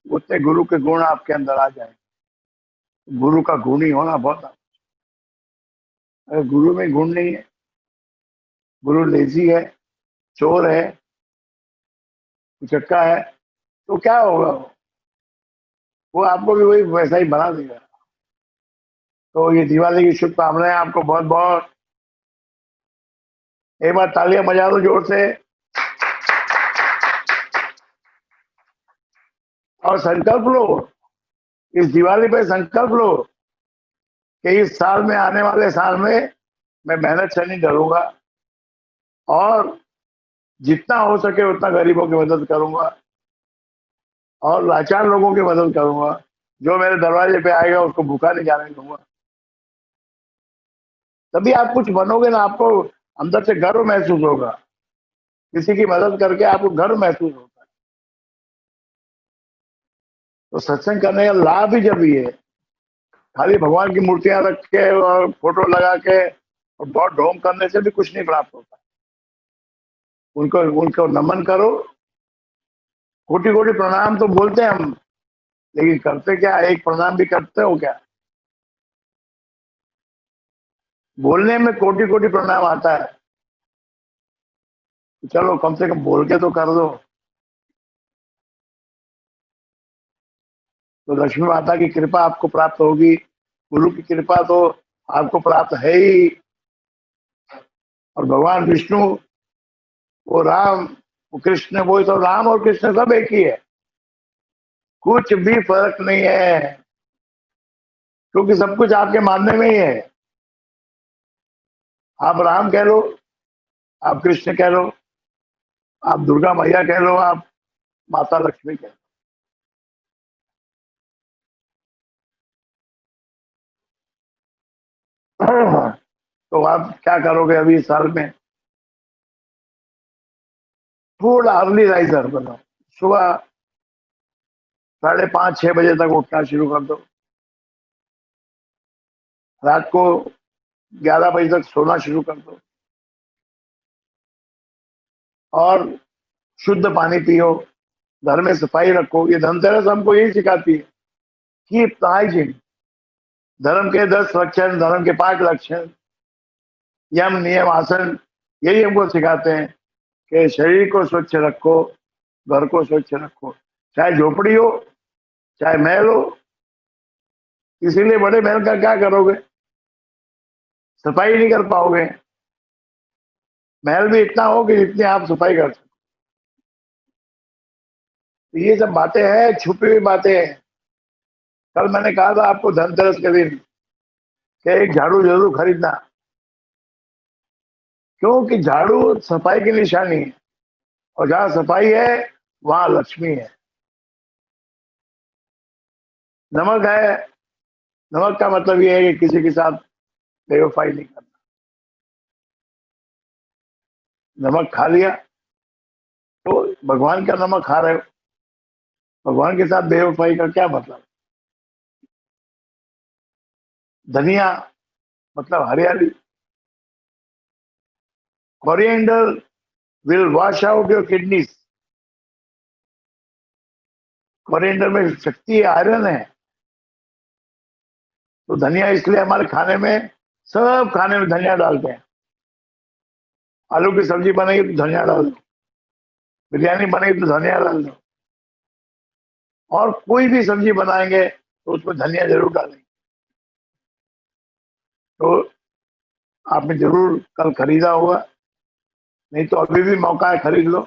उतने गुरु के गुण आपके अंदर आ जाएंगे। गुरु का गुणी होना बहुत आवश्यक है। अगर गुरु में गुण नहीं है, गुरु लेजी है, चोर है, उचक्का है, तो क्या होगा? वो आपको भी वही वैसा ही बना देगा। तो ये दिवाली की शुभकामनाएं आपको बहुत बहुत। एक बार तालियां बजा दो जोर से और संकल्प लो। इस दिवाली पे संकल्प लो कि इस साल में, आने वाले साल में मैं मेहनत से नहीं डरूंगा और जितना हो सके उतना गरीबों की मदद करूंगा और लाचार लोगों की मदद करूंगा। जो मेरे दरवाजे पे आएगा उसको भूखा नहीं जाने दूंगा। तभी आप कुछ बनोगे ना, आपको अंदर से गर्व महसूस होगा। किसी की मदद करके आपको गर्व महसूस होता है। तो सत्संग करने का लाभ ही जब ये है। खाली भगवान की मूर्तियां रख के और फोटो लगा के और बहुत ढोंग करने से भी कुछ नहीं प्राप्त होता। उनको उनको नमन करो। कोटि कोटि प्रणाम तो बोलते हैं हम, लेकिन करते क्या? एक प्रणाम भी करते हो क्या? बोलने में कोटि कोटि प्रणाम आता है। तो चलो कम से कम बोल के तो कर दो। तो लक्ष्मी माता की कृपा आपको प्राप्त होगी। गुरु की कृपा तो आपको प्राप्त है ही। और भगवान विष्णु, वो राम, वो कृष्ण, वो तो राम और कृष्ण सब एक ही है। कुछ भी फर्क नहीं है, क्योंकि सब कुछ आपके मानने में ही है। आप राम कह लो, आप कृष्ण कह लो, आप दुर्गा मैया कह लो, आप माता लक्ष्मी कह लो। तो आप क्या करोगे अभी इस साल में? थोड़ा अर्ली राइजर बनो। सुबह 5:30-6 बजे तक उठना शुरू कर दो। रात को 11 बजे तक सोना शुरू कर दो और शुद्ध पानी पियो। घर में सफाई रखो। ये धनतेरस हमको यही सिखाती है, कीप हाइजीन। धर्म के 10 लक्षण, धर्म के 5 लक्षण, यम नियम आसन, यही हमको सिखाते हैं कि शरीर को स्वच्छ रखो, घर को स्वच्छ रखो। चाहे झोपड़ी हो, चाहे महल हो। इसीलिए बड़े महल का क्या करोगे? सफाई नहीं कर पाओगे। महल भी इतना हो कि जितनी आप सफाई कर सको। तो ये सब बातें हैं, छुपी हुई बातें हैं। कल मैंने कहा था आपको धनतेरस के दिन कि एक झाड़ू जरूर खरीदना, क्योंकि झाड़ू सफाई की निशानी है और जहां सफाई है वहां लक्ष्मी है। नमक है, नमक का मतलब ये है कि किसी के साथ बेवफाई नहीं करना। नमक खा लिया तो भगवान का नमक खा रहे हो, भगवान के साथ बेवफाई का क्या मतलब। धनिया मतलब हरियाली, coriander will wash out your kidneys. Coriander में शक्ति है, आयरन है। तो धनिया इसलिए हमारे खाने में, सब खाने में धनिया डालते हैं। आलू की सब्जी बनेगी तो धनिया डाल दो, बिरयानी बनेगी तो धनिया डाल दो, और कोई भी सब्जी बनाएंगे तो उसमें धनिया जरूर डालेंगे। तो आपने जरूर कल खरीदा होगा, नहीं तो अभी भी मौका है, खरीद लो।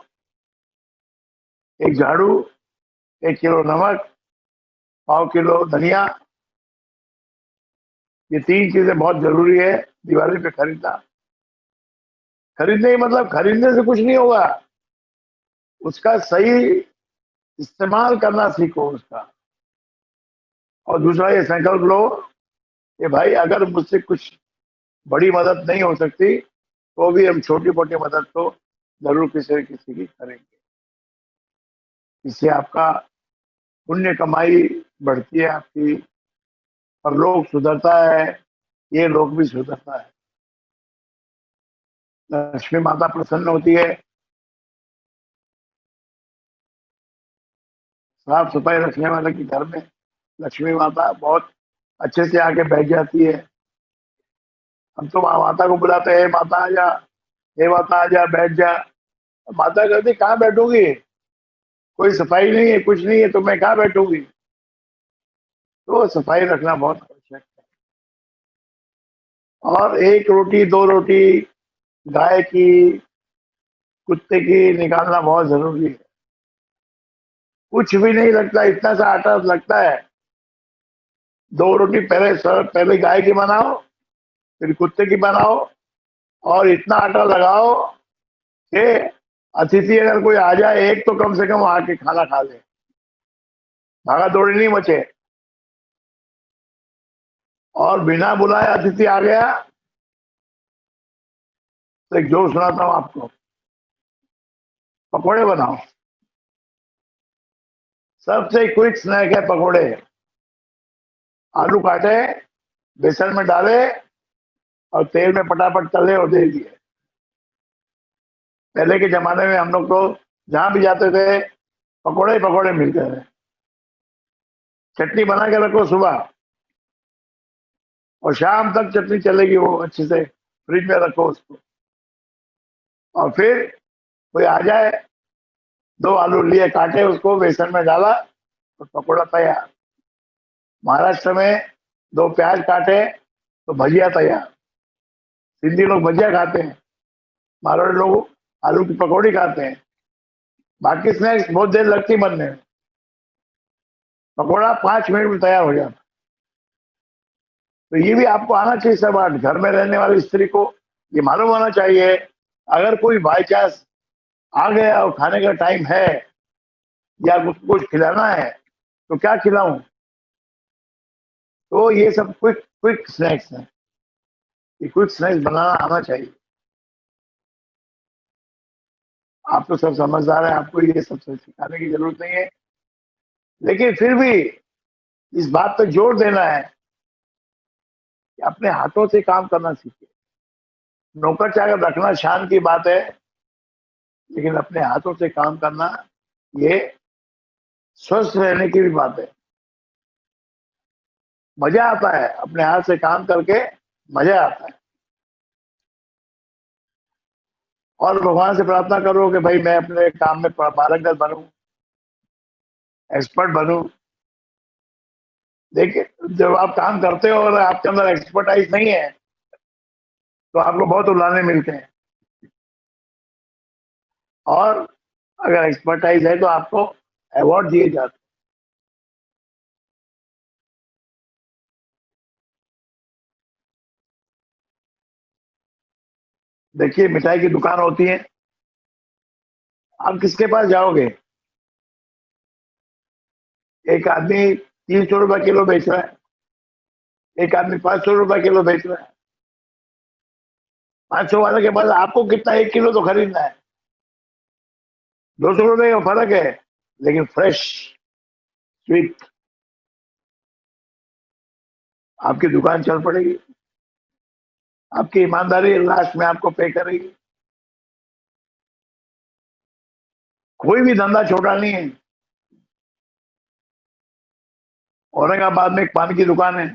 एक झाड़ू, 1 किलो नमक, 1/4 किलो धनिया, ये 3 चीजें बहुत जरूरी है दिवाली पे खरीदना। खरीदने का मतलब खरीदने से कुछ नहीं होगा, उसका सही इस्तेमाल करना सीखो उसका। और दूसरा ये संकल्प लो कि भाई अगर मुझसे कुछ बड़ी मदद नहीं हो सकती तो भी हम छोटी मोटी मदद तो जरूर किसी न किसी की करेंगे। इससे आपका पुण्य कमाई बढ़ती है आपकी, और लोग सुधरता है, ये लोग भी सुधरता है। लक्ष्मी माता प्रसन्न होती है, साफ सफाई रखने वाले के घर में लक्ष्मी माता बहुत अच्छे से आके बैठ जाती है। हम तो माता को बुलाते हैं, माता आ जा, हे माता आ जा, बैठ जा। माता कहती कहाँ बैठूंगी, कोई सफाई नहीं है, कुछ नहीं है, तो मैं कहाँ बैठूंगी। तो सफाई रखना बहुत आवश्यक है। और 1 रोटी 2 रोटी गाय की, कुत्ते की निकालना बहुत जरूरी है। कुछ भी नहीं लगता, इतना सा आटा लगता है। 2 रोटी पहले गाय की बनाओ, फिर कुत्ते की बनाओ, और इतना आटा लगाओ कि अतिथि अगर कोई आ जाए एक तो कम से कम आके खाना खा ले, भागा दौड़ी नहीं मचे। और बिना बुलाए अतिथि आ गया तो एक जोक सुनाता हूँ आपको। पकोड़े बनाओ, सबसे क्विक स्नैक है पकोड़े। आलू काटे, बेसन में डाले, और तेल में पटापट तले और दे दिए। पहले के जमाने में हम लोग तो जहां भी जाते थे पकोड़े ही पकोड़े मिलते थे। चटनी बना के रखो सुबह, और शाम तक चटनी चलेगी, वो अच्छे से फ्रिज में रखो उसको। और फिर कोई आ जाए, 2 आलू लिए काटे, उसको बेसन में डाला, और पकोड़ा तैयार। महाराष्ट्र में 2 प्याज काटे तो भजिया तैयार। सिंधी लोग भजिया खाते हैं, मारवाड़ी लोग आलू की पकौड़ी खाते हैं। बाकी स्नैक्स बहुत देर लगती बनने में, पकौड़ा 5 मिनट में तैयार हो जाता। तो ये भी आपको आना चाहिए। सब आज घर में रहने वाली स्त्री को ये मालूम होना चाहिए, अगर कोई बाई चांस आ गया और खाने का टाइम है, या उसको कुछ खिलाना है, तो क्या खिलाऊं। तो ये सब क्विक क्विक स्नैक्स हैं, ये क्विक स्नैक्स बनाना आना चाहिए। आप तो सब समझदार हैं, आपको ये सब सिखाने की जरूरत नहीं है। लेकिन फिर भी इस बात पर जोर देना है कि अपने हाथों से काम करना सीखे। नौकर चाकर रखना शान की बात है, लेकिन अपने हाथों से काम करना, ये स्वस्थ रहने की भी बात है। मजा आता है अपने हाथ से काम करके, मजा आता है। और भगवान से प्रार्थना करो कि भाई मैं अपने काम में पारंगत बनूं, एक्सपर्ट बनूं। देखिए, जब आप काम करते हो और आपके अंदर एक्सपर्टाइज नहीं है तो आपको बहुत उलाने मिलते हैं, और अगर एक्सपर्टाइज है तो आपको अवार्ड दिए जाते हैं। देखिए, मिठाई की दुकान होती है, आप किसके पास जाओगे। एक आदमी 300 रुपए किलो बेच रहा है, एक आदमी 500 रुपए किलो बेच रहा है। 500 वाले के पास आपको कितना 1 किलो तो खरीदना है, 200 रुपए का फर्क है, लेकिन फ्रेश स्वीट आपकी दुकान चल पड़ेगी, आपकी ईमानदारी लास्ट में आपको पे करेगी। कोई भी धंधा छोटा नहीं है। औरंगाबाद में एक पान की दुकान है,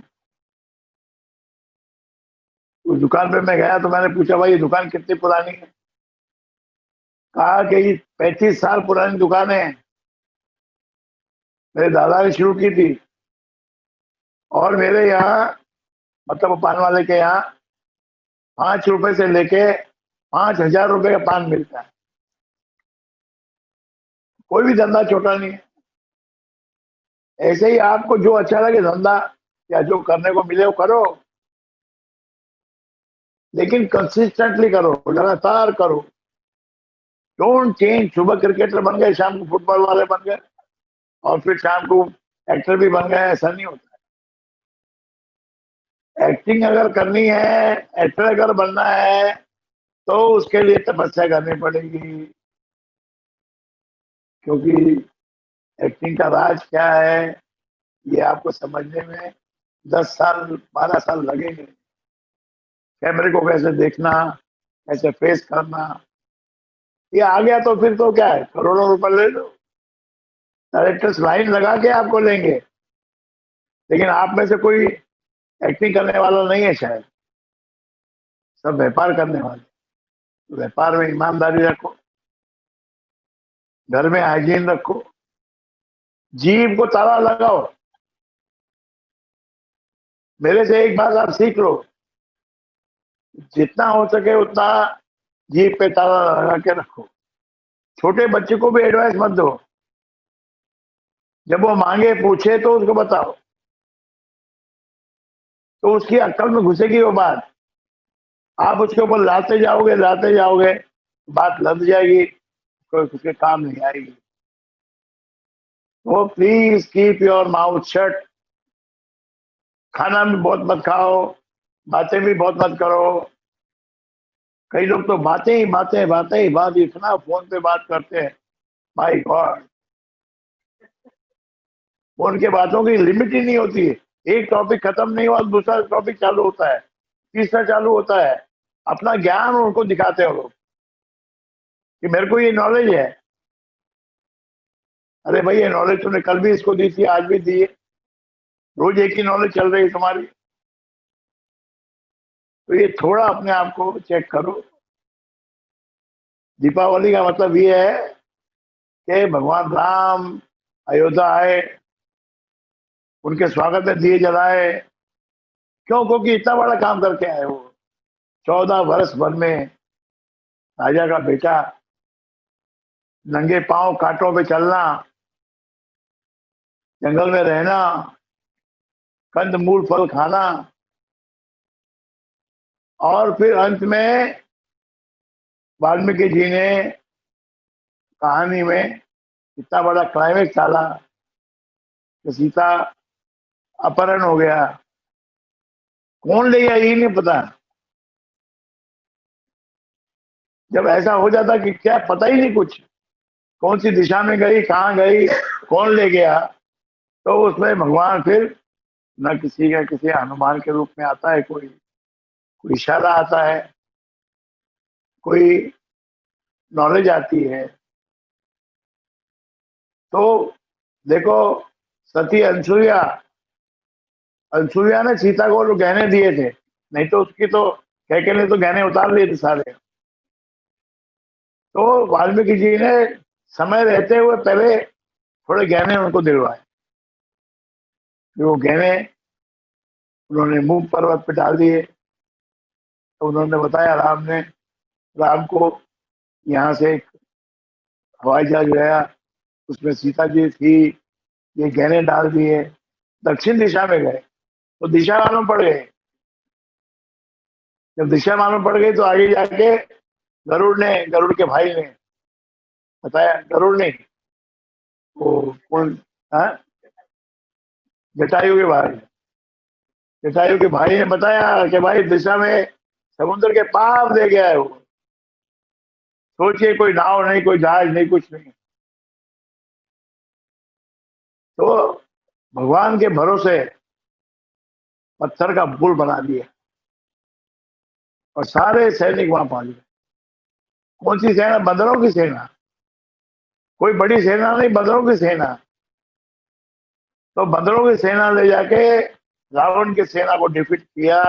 उस दुकान पे मैं गया तो मैंने पूछा भाई ये दुकान कितनी पुरानी है? कहा कि ये 35 साल पुरानी दुकान है, मेरे दादा ने शुरू की थी, और मेरे यहाँ मतलब वो पान वाले के यहाँ 5 रुपए से लेके 5,000 रुपए का पान मिलता है। कोई भी धंधा छोटा नहीं है। ऐसे ही आपको जो अच्छा लगे धंधा या जो करने को मिले वो करो, लेकिन कंसिस्टेंटली करो, लगातार करो। Don't change. सुबह क्रिकेटर बन गए, शाम को फुटबॉल वाले बन गए, और फिर शाम को एक्टर भी बन गए, ऐसा नहीं होता। एक्टिंग अगर करनी है, एक्टर अगर बनना है, तो उसके लिए तपस्या करनी पड़ेगी, क्योंकि एक्टिंग का राज क्या है ये आपको समझने में 10 साल 12 साल लगेंगे। कैमरे को कैसे देखना, कैसे फेस करना, ये आ गया तो फिर तो क्या है, करोड़ों रुपए ले लो। डायरेक्टर्स लाइन लगा के आपको लेंगे, लेकिन आप में से कोई एक्टिंग करने वाला नहीं है शायद, सब व्यापार करने वाले। तो व्यापार में ईमानदारी रखो, घर में हाइजीन रखो, जीभ को ताला लगाओ। मेरे से एक बात आप सीख लो, जितना हो सके उतना जीभ पे ताला लगा के रखो। छोटे बच्चे को भी एडवाइस मत दो, जब वो मांगे पूछे तो उसको बताओ, तो उसकी अक्ल में घुसेगी वो बात। आप उसके ऊपर लाते जाओगे, बात लद जाएगी, कोई उसके काम नहीं आएगी। तो please keep your mouth shut. खाना भी बहुत मत खाओ, बातें भी बहुत मत करो। कई लोग तो बात इतना फोन पे बात करते हैं, माय गॉड। फोन के बातों की लिमिट ही नहीं होती है। एक टॉपिक खत्म नहीं हुआ, दूसरा टॉपिक चालू होता है, तीसरा चालू होता है। अपना ज्ञान उनको दिखाते हो लोग कि मेरे को ये नॉलेज है। अरे भाई, ये नॉलेज तुमने कल भी इसको दी थी, आज भी दी है, रोज एक ही नॉलेज चल रही है तुम्हारी। तो ये थोड़ा अपने आप को चेक करो। दीपावली का मतलब ये है कि भगवान राम अयोध्या आए, उनके स्वागत में दिए जलाए। क्यों? क्योंकि इतना बड़ा काम करके आए वो। 14 वर्ष भर में राजा का बेटा, नंगे पांव कांटों पे चलना, जंगल में रहना, कंद मूल फल खाना, और फिर अंत में वाल्मीकि जी ने कहानी में इतना बड़ा क्लाइमेक्स डाला कि सीता अपहरण हो गया। कौन ले गया ये नहीं पता। जब ऐसा हो जाता कि क्या पता ही नहीं कुछ, कौन सी दिशा में गई, कहाँ गई, कौन ले गया, तो उसमें भगवान फिर न किसी का किसी हनुमान के रूप में आता है, कोई इशारा आता है, कोई नॉलेज आती है। तो देखो, सती अनसुईया, अनसुईया ने सीता को गहने दिए थे, नहीं तो उसकी तो कैके ने तो गहने उतार लिए थे सारे। तो वाल्मीकि जी ने समय रहते हुए पहले थोड़े गहने उनको दिलवाए। वो गहने उन्होंने मूक पर्वत पे डाल दिए। तो उन्होंने बताया, राम को यहाँ से एक हवाई जहाज गया, उसमें सीता जी थी, ये गहने डाल दिए, दक्षिण दिशा में गए। तो दिशा मालूम पड़ गए। जब दिशा मालूम पड़ गई तो आगे जाके गरुड़ के भाई ने बताया, गरुड़ ने, वो कौन, हाँ, जटायु के भाई ने बताया कि भाई दिशा में समुद्र के पार ले गया है वो। सोचिए, कोई नाव नहीं, कोई जहाज नहीं, कुछ नहीं। तो भगवान के भरोसे पत्थर का पुल बना दिया और सारे सैनिक वहां पहुंच गए। कौन सी सेना? बंदरों की सेना। कोई बड़ी सेना नहीं, बंदरों की सेना। तो बंदरों की सेना ले जाके रावण की सेना को डिफीट किया।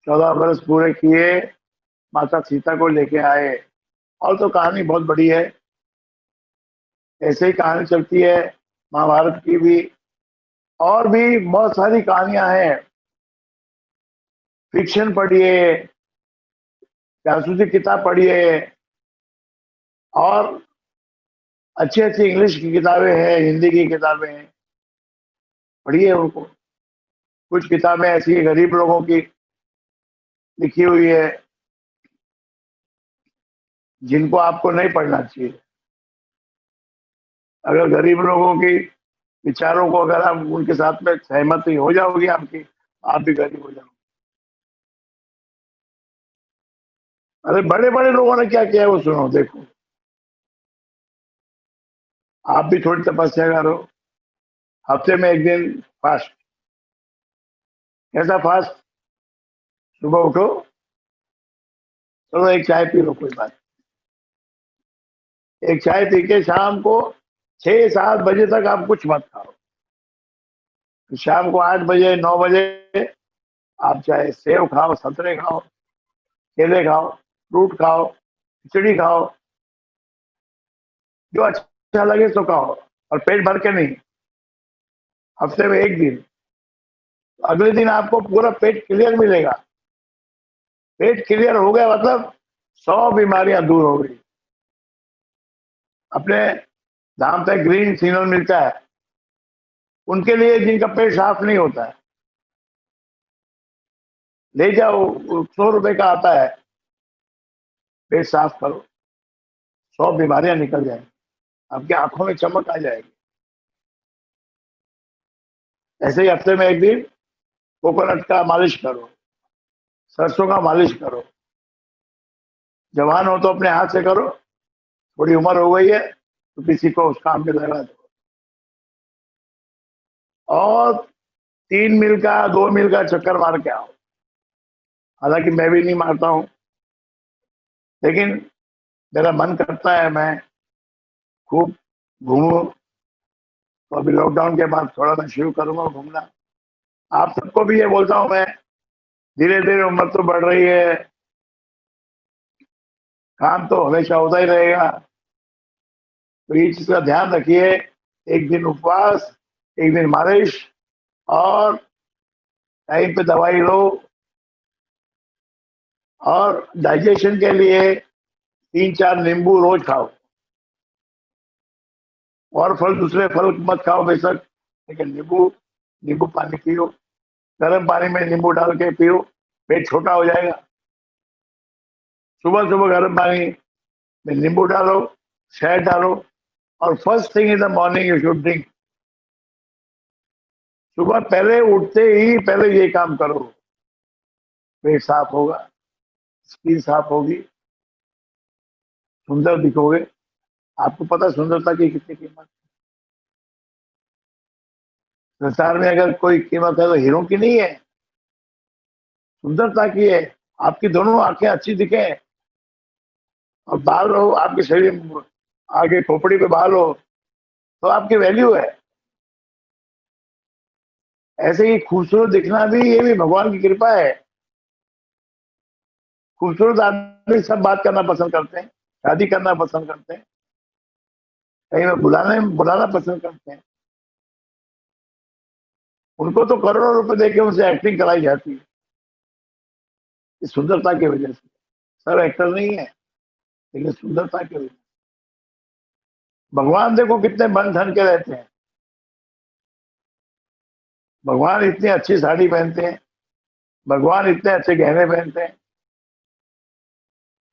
14 वर्ष पूरे किए, माता सीता को लेके आए। और तो कहानी बहुत बड़ी है, ऐसे ही कहानी चलती है महाभारत की भी। और भी बहुत सारी कहानियां हैं। फिक्शन पढ़िए, जासूसी किताब पढ़िए, और अच्छी अच्छी इंग्लिश की किताबें हैं, हिंदी की किताबें हैं, पढ़िए उनको। कुछ किताबें ऐसी गरीब लोगों की लिखी हुई है जिनको आपको नहीं पढ़ना चाहिए। अगर गरीब लोगों की विचारों को अगर आप उनके साथ में सहमति हो जाओगी आपकी, आप भी गरीब हो जाओगे। अरे बड़े बड़े लोगों ने क्या किया है वो सुनो, देखो। आप भी थोड़ी तपस्या करो, हफ्ते में एक दिन फास्ट। कैसा फास्ट? सुबह उठो, चलो एक चाय पी लो, कोई बात। एक चाय पी के शाम को 6-7 बजे तक आप कुछ मत खाओ। फिर शाम को 8 बजे 9 बजे आप चाहे सेव खाओ, संतरे खाओ, केले खाओ, फ्रूट खाओ, खिचड़ी खाओ, जो अच्छा लगे सो खाओ, और पेट भर के नहीं। हफ्ते में एक दिन। अगले दिन आपको पूरा पेट क्लियर मिलेगा। पेट क्लियर हो गया मतलब 100 बीमारियां दूर हो गई। अपने धाम पे ग्रीन सिग्नल मिलता है उनके लिए जिनका पेट साफ नहीं होता है, ले जाओ, 100 रुपए का आता है। पेट साफ करो, 100 बीमारियां निकल जाएंगी, आपकी आंखों में चमक आ जाएगी। ऐसे ही हफ्ते में एक दिन कोकोनट का मालिश करो, सरसों का मालिश करो। जवान हो तो अपने हाथ से करो, थोड़ी उम्र हो गई है तो किसी को उस काम में लगा दो। और 3 मील का 2 मील का चक्कर मार के आओ। हालांकि मैं भी नहीं मारता हूँ, लेकिन मेरा मन करता है मैं खूब घूमूं। तो अभी लॉकडाउन के बाद थोड़ा मैं शुरू करूंगा घूमना। आप सबको भी ये बोलता हूँ मैं, धीरे धीरे उम्र तो बढ़ रही है, काम तो हमेशा होता ही रहेगा। तो ये चीज का ध्यान रखिए, एक दिन उपवास, एक दिन मालिश, और टाइम पे दवाई लो। और डाइजेशन के लिए 3-4 नींबू रोज खाओ। और फल, दूसरे फल मत खाओ बेशक, लेकिन नींबू, नींबू पानी पियो। गर्म पानी में नींबू डाल के पियो, पेट छोटा हो जाएगा। सुबह सुबह गर्म पानी में नींबू डालो, शहद डालो, और first thing in the morning you should drink. सुबह पहले उठते ही पहले ये काम करो, पेट साफ होगा, स्किन साफ होगी, सुंदर दिखोगे। आपको पता है सुंदरता की कितनी कीमत? संसार में अगर कोई कीमत है तो हीरो की नहीं है, सुंदरता की है। आपकी दोनों आंखें अच्छी दिखे, और बाल हो आपके शरीर में, आगे खोपड़ी पे बाल हो, तो आपकी वैल्यू है। ऐसे ही खूबसूरत दिखना भी, ये भी भगवान की कृपा है। खूबसूरत आदमी सब बात करना पसंद करते हैं, शादी करना पसंद करते हैं, कहीं में बुलाना पसंद करते हैं। उनको तो करोड़ों रुपए देके उनसे एक्टिंग कराई जाती है, इस सुंदरता की वजह से। सब एक्टर नहीं है, लेकिन सुंदरता की वजह से। भगवान देखो कितने बन ठन के रहते हैं। भगवान इतनी अच्छी साड़ी पहनते हैं, भगवान इतने अच्छे गहने पहनते हैं,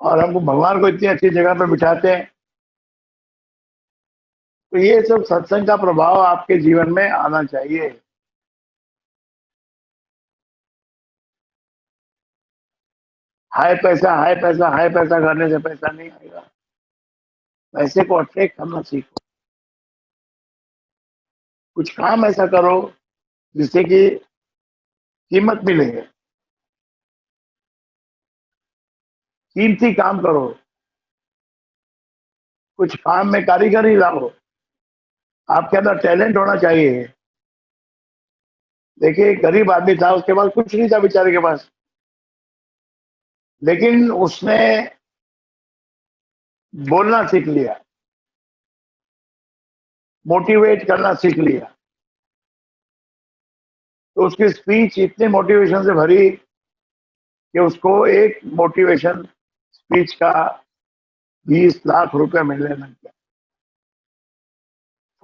और हमको भगवान को इतनी अच्छी जगह पे बिठाते हैं। तो ये सब सत्संग का प्रभाव आपके जीवन में आना चाहिए। हाय पैसा हाय पैसा हाय पैसा करने से पैसा नहीं आएगा। पैसे को अट्रैक्ट करना सीखो। कुछ काम ऐसा करो जिससे कि कीमत मिले। कीमती काम करो। कुछ काम में कारीगरी लाओ। आपके अंदर टैलेंट होना चाहिए। देखिए, एक गरीब आदमी था, उसके पास कुछ नहीं था बेचारे के पास, लेकिन उसने बोलना सीख लिया, मोटिवेट करना सीख लिया। तो उसकी स्पीच इतने मोटिवेशन से भरी कि उसको एक मोटिवेशन स्पीच का 20 लाख रुपए मिलने लग गया।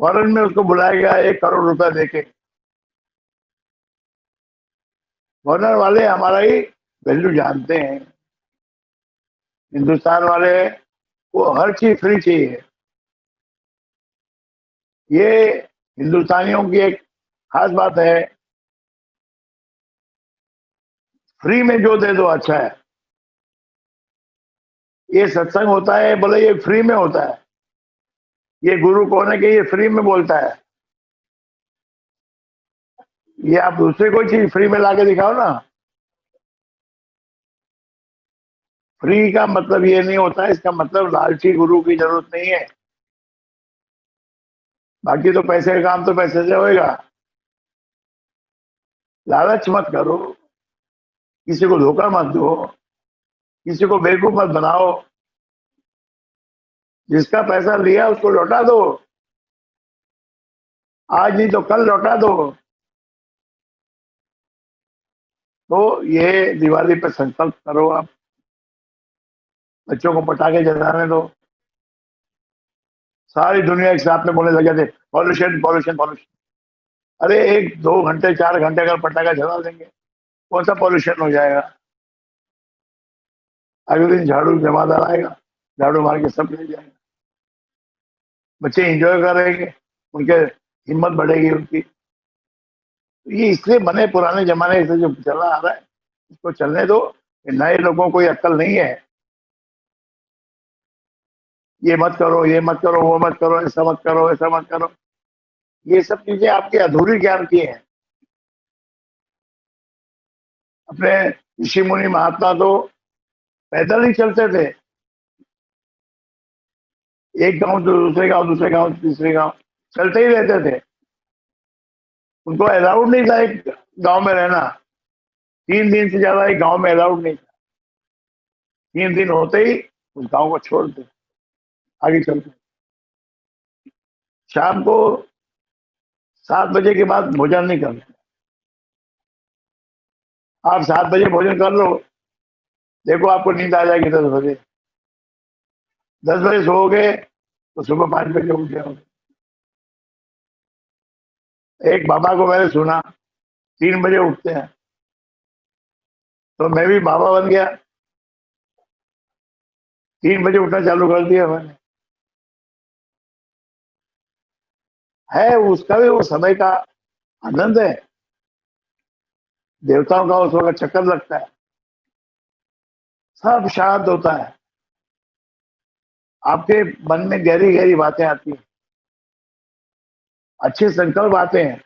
फॉरेन में उसको बुलाया गया 1 करोड़ रुपए देके। फॉरेनर वाले हमारा ही वैल्यू जानते हैं। हिंदुस्तान वाले को हर चीज फ्री चाहिए। ये हिंदुस्तानियों की एक खास बात है, फ्री में जो दे दो अच्छा है। ये सत्संग होता है, बोले ये फ्री में होता है। ये गुरु कौन है कि ये फ्री में बोलता है? ये आप दूसरे कोई चीज फ्री में लाके दिखाओ ना। फ्री का मतलब ये नहीं होता है, इसका मतलब लालची गुरु की जरूरत नहीं है। बाकी तो पैसे का काम तो पैसे से होएगा। लालच मत करो, किसी को धोखा मत दो, किसी को बेवकूफ मत बनाओ। जिसका पैसा लिया उसको लौटा दो। आज नहीं तो कल लौटा दो। तो ये दिवाली पे संकल्प करो आप। बच्चों को पटाखे जलाने दो। सारी दुनिया एक साथ में बोलने लगे थे पॉल्यूशन पॉल्यूशन पॉल्यूशन। अरे 1 2 घंटे 4 घंटे अगर पटाखा जला देंगे, कौन सा पॉल्यूशन हो जाएगा? अगले दिन झाड़ू जमादार आएगा, झाड़ू मार के सब ले जाएगा। बच्चे एंजॉय करेंगे, उनके हिम्मत बढ़ेगी उनकी। ये इसलिए बने पुराने जमाने से जो चला आ रहा है, इसको चलने दो। नए लोगों को कोई अक्ल नहीं है। ये मत करो, ये मत करो, वो मत करो, ऐसा मत करो, ऐसा मत करो। ये सब चीजें आपके अधूरी ज्ञान की हैं। अपने ऋषि मुनि महात्मा तो पैदल ही चलते थे। एक गांव से दूसरे गांव, दूसरे गांव से तीसरे गांव, चलते ही रहते थे। उनको अलाउड नहीं था एक गांव में रहना। 3 दिन से ज्यादा एक गांव में अलाउड नहीं था। 3 दिन होते ही उस गांव को छोड़ते, आगे चलते। शाम को 7 बजे के बाद भोजन नहीं करते। आप 7 बजे भोजन कर लो, देखो आपको नींद आ जाएगी 10 बजे। 10 बजे सोओगे तो सुबह 5 बजे उठ जाओगे। एक बाबा को मैंने सुना 3 बजे उठते हैं, तो मैं भी बाबा बन गया। 3 बजे उठना चालू कर दिया मैंने। है उसका भी वो समय का आनंद है। देवताओं का उस वक्त चक्कर लगता है, सब शांत होता है। आपके मन में गहरी गहरी बातें आती हैं, अच्छे संकल्प आते हैं,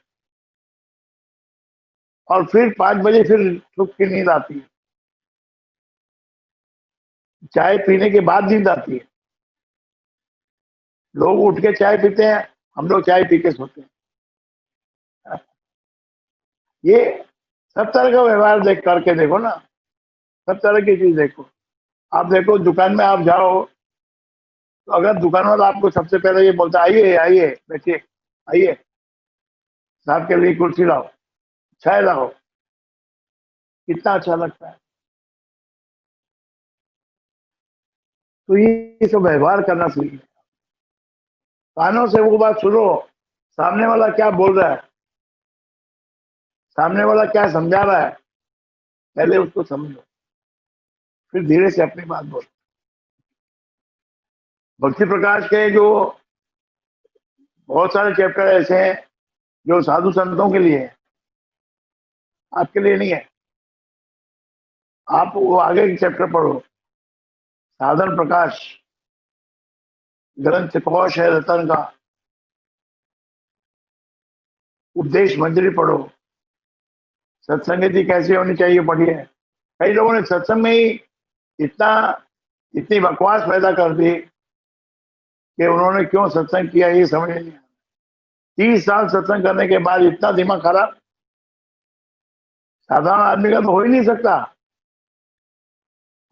और फिर 5 बजे फिर सुख की नींद आती है। चाय पीने के बाद नींद आती है। लोग उठ के चाय पीते हैं, हम लोग चाय पी के सोते हैं। ये सब तरह का व्यवहार देख करके देखो ना, सब तरह की चीज देखो। आप देखो दुकान में आप जाओ, तो अगर दुकान वाला आपको सबसे पहले ये बोलता है आइए आइए बैठिए, आइए साहब के लिए कुर्सी लाओ, चाय लाओ, कितना अच्छा लगता है। तो ये सब व्यवहार करना सीखिए। कानों से वो बात सुनो, सामने वाला क्या बोल रहा है, सामने वाला क्या समझा रहा है, पहले उसको समझो, फिर धीरे से अपनी बात बोलो। भक्ति प्रकाश के जो बहुत सारे चैप्टर ऐसे हैं जो साधु संतों के लिए है, आपके लिए नहीं है। आप वो आगे के चैप्टर पढ़ो, साधन प्रकाश, ग्रंथ कौश है रतन का, उपदेश मंजरी पढ़ो, सत्संगति कैसी होनी चाहिए पढ़िए। कई लोगों ने सत्संग में ही इतना इतनी बकवास पैदा कर दी कि उन्होंने क्यों सत्संग किया ये समझ नहीं आया। 30 साल सत्संग करने के बाद इतना दिमाग खराब साधारण आदमी का तो हो ही नहीं सकता।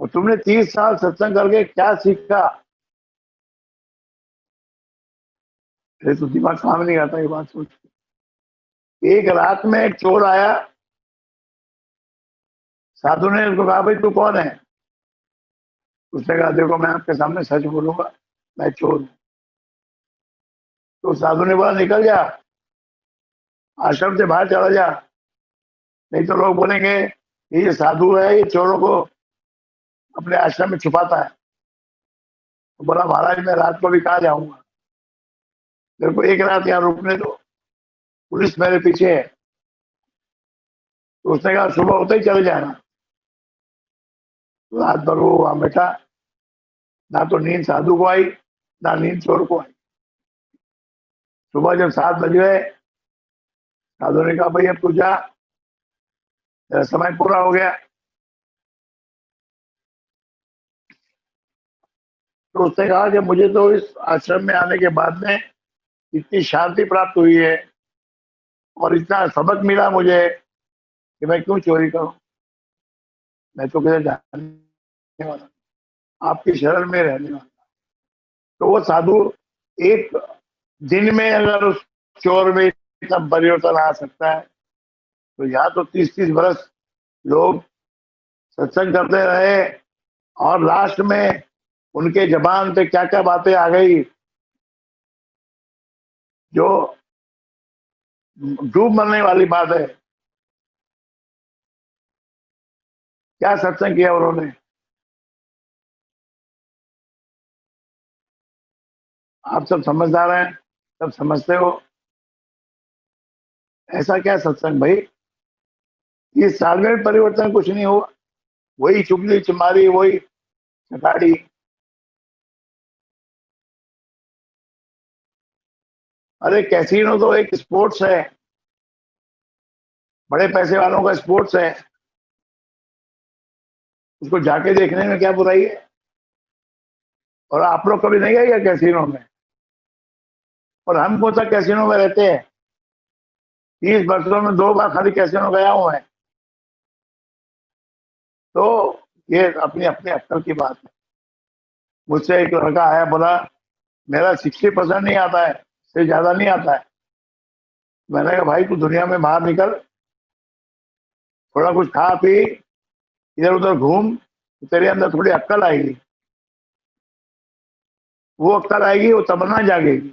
और तुमने 30 साल सत्संग करके क्या सीखा? फिर तो दिमाग काम नहीं आता ये बात सोच के। एक रात में एक चोर आया, साधु ने उसको कहा भाई तू कौन है? उसने कहा देखो मैं आपके सामने सच बोलूंगा, मैं चोर हूं। तो साधु ने बोला निकल जा, आश्रम से बाहर चला जा, नहीं तो लोग बोलेंगे ये साधु है, ये चोरों को अपने आश्रम में छुपाता है। तो बोला महाराज मैं रात को भी कहाँ जाऊंगा, मेरे को एक रात यहाँ रुकने दो, पुलिस मेरे पीछे है। तो उसने कहा सुबह होते ही चले जाना। तो रात भर वो वहां बैठा, ना तो नींद साधु को आई ना नींद चोर को आई। सुबह जब 7 बज गए, साधु ने कहा भाई अब तू जा, तेरा समय पूरा हो गया। तो उसने कहा कि मुझे तो इस आश्रम में आने के बाद में इतनी शांति प्राप्त हुई है और इतना सबक मिला मुझे कि मैं क्यों चोरी करूं, मैं तो किधर जाने वाला, आपकी शरण में रहने वाला। तो वो साधु एक दिन में अगर उस चोर में इतना परिवर्तन आ सकता है, तो यहाँ तो 30-30 बरस लोग सत्संग करते रहे और लास्ट में उनके जबान पे क्या क्या बातें आ गई जो डूब मरने वाली बात है। क्या सत्संग किया उन्होंने? आप सब समझदार हैं, सब समझते हो, ऐसा क्या सत्संग भाई? इस साल में भी परिवर्तन कुछ नहीं हुआ, वही चुगली चमारी, वही चटाड़ी। अरे कैसीनो तो एक स्पोर्ट्स है, बड़े पैसे वालों का स्पोर्ट्स है, उसको जाके देखने में क्या बुराई है? और आप लोग कभी नहीं गए क्या कैसीनो में? और हम कौन सा कैसीनो में रहते हैं? 30 वर्षों में 2 बार खाली कैसीनो गया हूं मैं। तो ये अपनी अपनी अक्ल की बात है। मुझसे एक लड़का आया, बोला मेरा 60% नहीं आता है, से ज्यादा नहीं आता है। मैंने कहा भाई तू दुनिया में बाहर निकल, थोड़ा कुछ खा पी, इधर उधर घूम, तो तेरे अंदर थोड़ी अक्ल आएगी। वो अक्ल आएगी, वो तमन्ना जागेगी।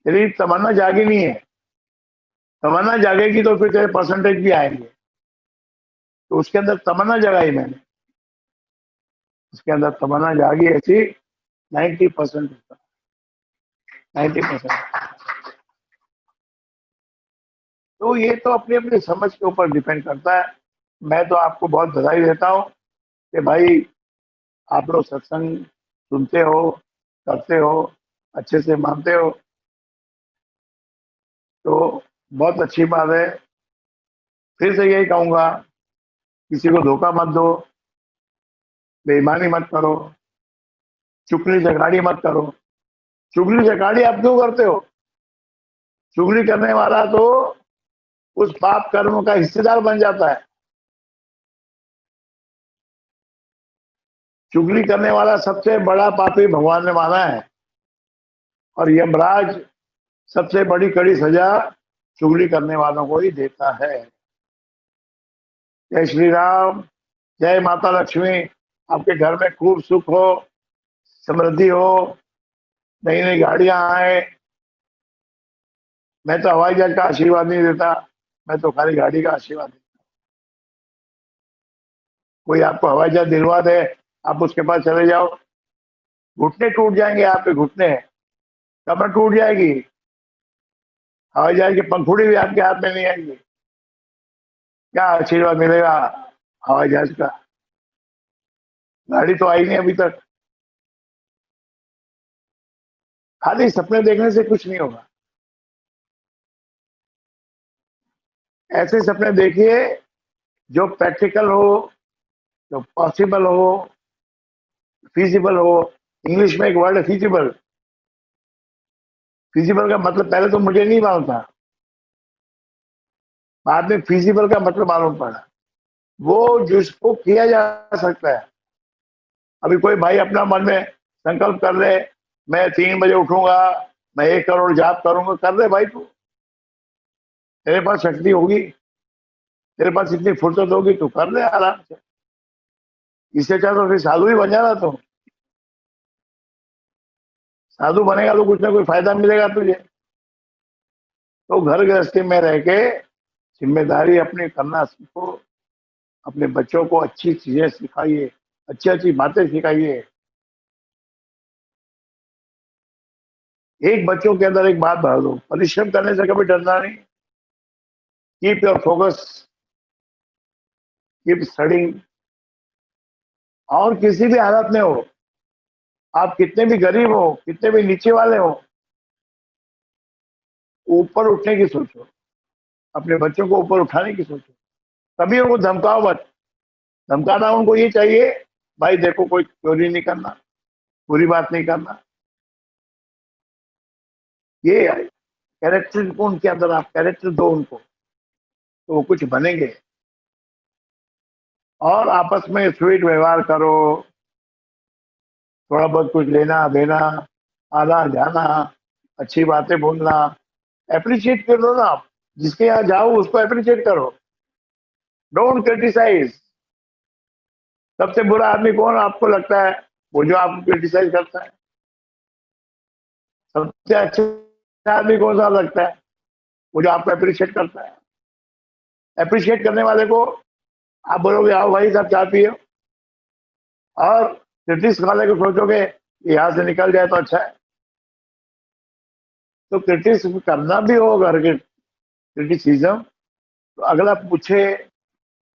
तेरी तमन्ना जागी नहीं है, तमन्ना जागेगी तो फिर तेरे परसेंटेज भी आएंगे। तो उसके अंदर तमन्ना जगाई मैंने, उसके अंदर तमन्ना जागी ऐसी 90%, 90%। तो ये तो अपनी अपनी समझ के ऊपर डिपेंड करता है। मैं तो आपको बहुत बधाई देता हूँ कि भाई आप लोग सत्संग सुनते हो, करते हो, अच्छे से मानते हो, तो बहुत अच्छी बात है। फिर से यही कहूंगा, किसी को धोखा मत दो, बेईमानी मत करो, चुगली चगाड़ी मत करो। चुगली चगाड़ी आप क्यों करते हो? चुगली करने वाला तो उस पाप कर्म का हिस्सेदार बन जाता है। चुगली करने वाला सबसे बड़ा पापी भगवान ने माना है, और यमराज सबसे बड़ी कड़ी सजा चुगली करने वालों को ही देता है। जय श्री राम, जय माता लक्ष्मी। आपके घर में खूब सुख हो, समृद्धि हो, नई नई गाड़ियां आए। मैं तो हवाई जहाज का आशीर्वाद नहीं देता, मैं तो खाली गाड़ी का आशीर्वाद देता। कोई आपको हवाई जहाज दिलवा दे, आप उसके पास चले जाओ, घुटने टूट जाएंगे, आपके घुटने, कमर टूट जाएगी, हवाई जहाज की पंखुड़ी भी आपके हाथ में नहीं आएगी। क्या आशीर्वाद मिलेगा हवाई जहाज का। गाड़ी तो आई नहीं अभी तक। खाली सपने देखने से कुछ नहीं होगा। ऐसे सपने देखिए जो प्रैक्टिकल हो, जो पॉसिबल हो, फिजिबल हो। इंग्लिश में एक वर्ड है फिजिबल। फिजिबल का मतलब पहले तो मुझे नहीं मालूम था, बाद में फिजिबल का मतलब मालूम पड़ा। वो जिसको किया जा सकता है। अभी कोई भाई अपना मन में संकल्प कर ले, मैं 3 बजे उठूंगा, मैं 1 करोड़ जाप करूंगा, कर ले भाई तू। तेरे पास शक्ति होगी, तेरे पास इतनी फुर्सत होगी, तू कर ले आराम से। इससे अच्छा तो फिर साधु ही बन जाना तुम। साधु बनेगा तो कुछ ना कुछ फायदा मिलेगा तुझे। तो घर गृहस्थी में रह के जिम्मेदारी अपनी करना सीखो। अपने बच्चों को अच्छी चीजें सिखाइए, अच्छी अच्छी बातें सिखाइए। एक बच्चों के अंदर एक बात भर दो, परिश्रम करने से कभी डरना नहीं। Keep your focus, keep studying. और किसी भी हालत में हो, आप कितने भी गरीब हो, कितने भी नीचे वाले हो, ऊपर उठने की सोचो। अपने बच्चों को ऊपर उठाने की सोचो। कभी उनको धमकाओ मत। धमकाना उनको ये चाहिए, भाई देखो कोई चोरी नहीं करना, बुरी बात नहीं करना। ये कैरेक्टर को उनके अंदर आप कैरेक्टर दो उनको, तो वो कुछ बनेंगे। और आपस में स्वीट व्यवहार करो, थोड़ा बहुत कुछ लेना देना, आना जाना, अच्छी बातें बोलना। अप्रिशिएट करो ना आप। जिसके यहाँ जाओ उसको अप्रिशिएट करो। Don't criticise. सबसे बुरा आदमी कौन आपको लगता है? वो जो आपको क्रिटिसाइज करता है। सबसे अच्छा आदमी कौन सा लगता है? वो जो आपको अप्रिशिएट करता है। अप्रिशिएट करने वाले को आप बोलोगे आओ भाई साहब चाय पिए, और क्रिटिक्स वाले को सोचोगे यहाँ से निकल जाए तो अच्छा है। तो क्रिटिक्स करना भी हो, अगर क्रिटिसिज्म, तो अगला पूछे,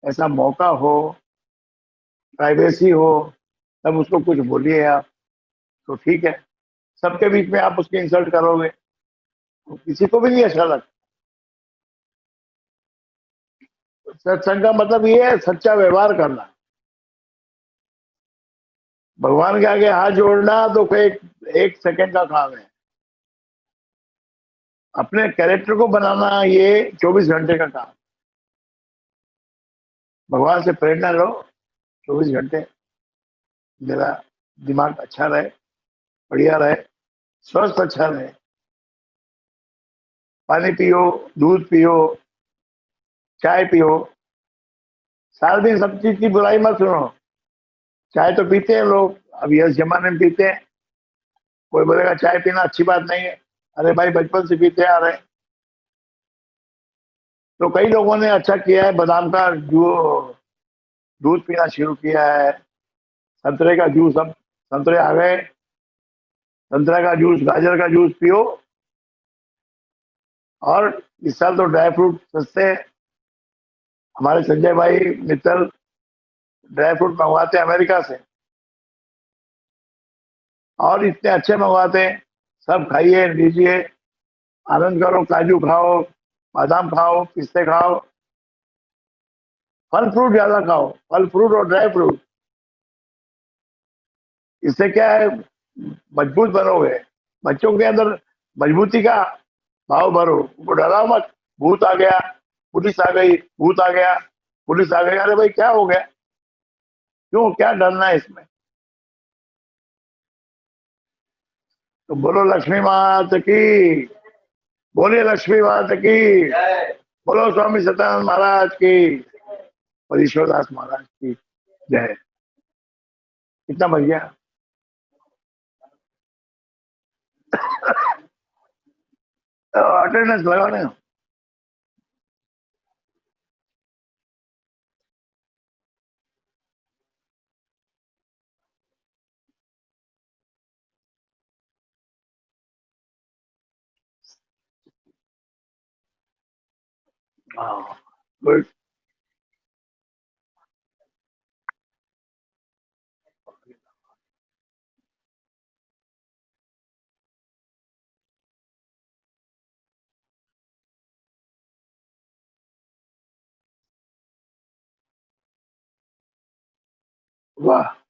ऐसा मौका हो, प्राइवेसी हो, तब उसको कुछ बोलिए आप, तो ठीक है। सबके बीच में आप उसकी इंसल्ट करोगे तो किसी को भी नहीं अच्छा लगता। सत्संग का मतलब ये है सच्चा व्यवहार करना। भगवान के आगे हाथ जोड़ना तो एक सेकंड का काम है। अपने कैरेक्टर को बनाना ये 24 घंटे का काम। भगवान से प्रेरणा लो। 24 घंटे मेरा दिमाग अच्छा रहे, बढ़िया रहे, स्वस्थ अच्छा रहे। पानी पियो, दूध पियो, चाय पियो। सारा दिन सब चीज की बुराई मत सुनो। चाय तो पीते हैं लोग, अब इस जमाने में पीते हैं। कोई बोलेगा चाय पीना अच्छी बात नहीं है। अरे भाई बचपन से पीते आ रहे हैं। तो कई लोगों ने अच्छा किया है, बादाम का दूध पीना शुरू किया है। संतरे का जूस, अब संतरे आ गए, संतरा का जूस, गाजर का जूस पियो। और इस साल तो ड्राई फ्रूट सस्ते हैं। हमारे संजय भाई मित्तल ड्राई फ्रूट मंगवाते हैं अमेरिका से, और इतने अच्छे मंगवाते हैं। सब खाइए, लीजिए, आनंद करो, काजू खाओ, बादाम खाओ, पिस्ते खाओ। फल फ्रूट ज्यादा खाओ, फल फ्रूट और ड्राई फ्रूट। इससे क्या है, मजबूत बनोगे। बच्चों के अंदर मजबूती का भाव भरो, उनको डराओ मत। भूत आ गया, पुलिस आ गई, भूत आ गया, पुलिस आ गई, अरे भाई क्या हो गया? क्यों, क्या डरना है इसमें? तो बोलो लक्ष्मी माता की, बोलिए लक्ष्मी माता की, बोलो स्वामी सत्यानंद महाराज की और ईश्वरदास महाराज की जय। कितना बढ़िया। अटेंडेंस लगाने। हाँ, गुड। वाह।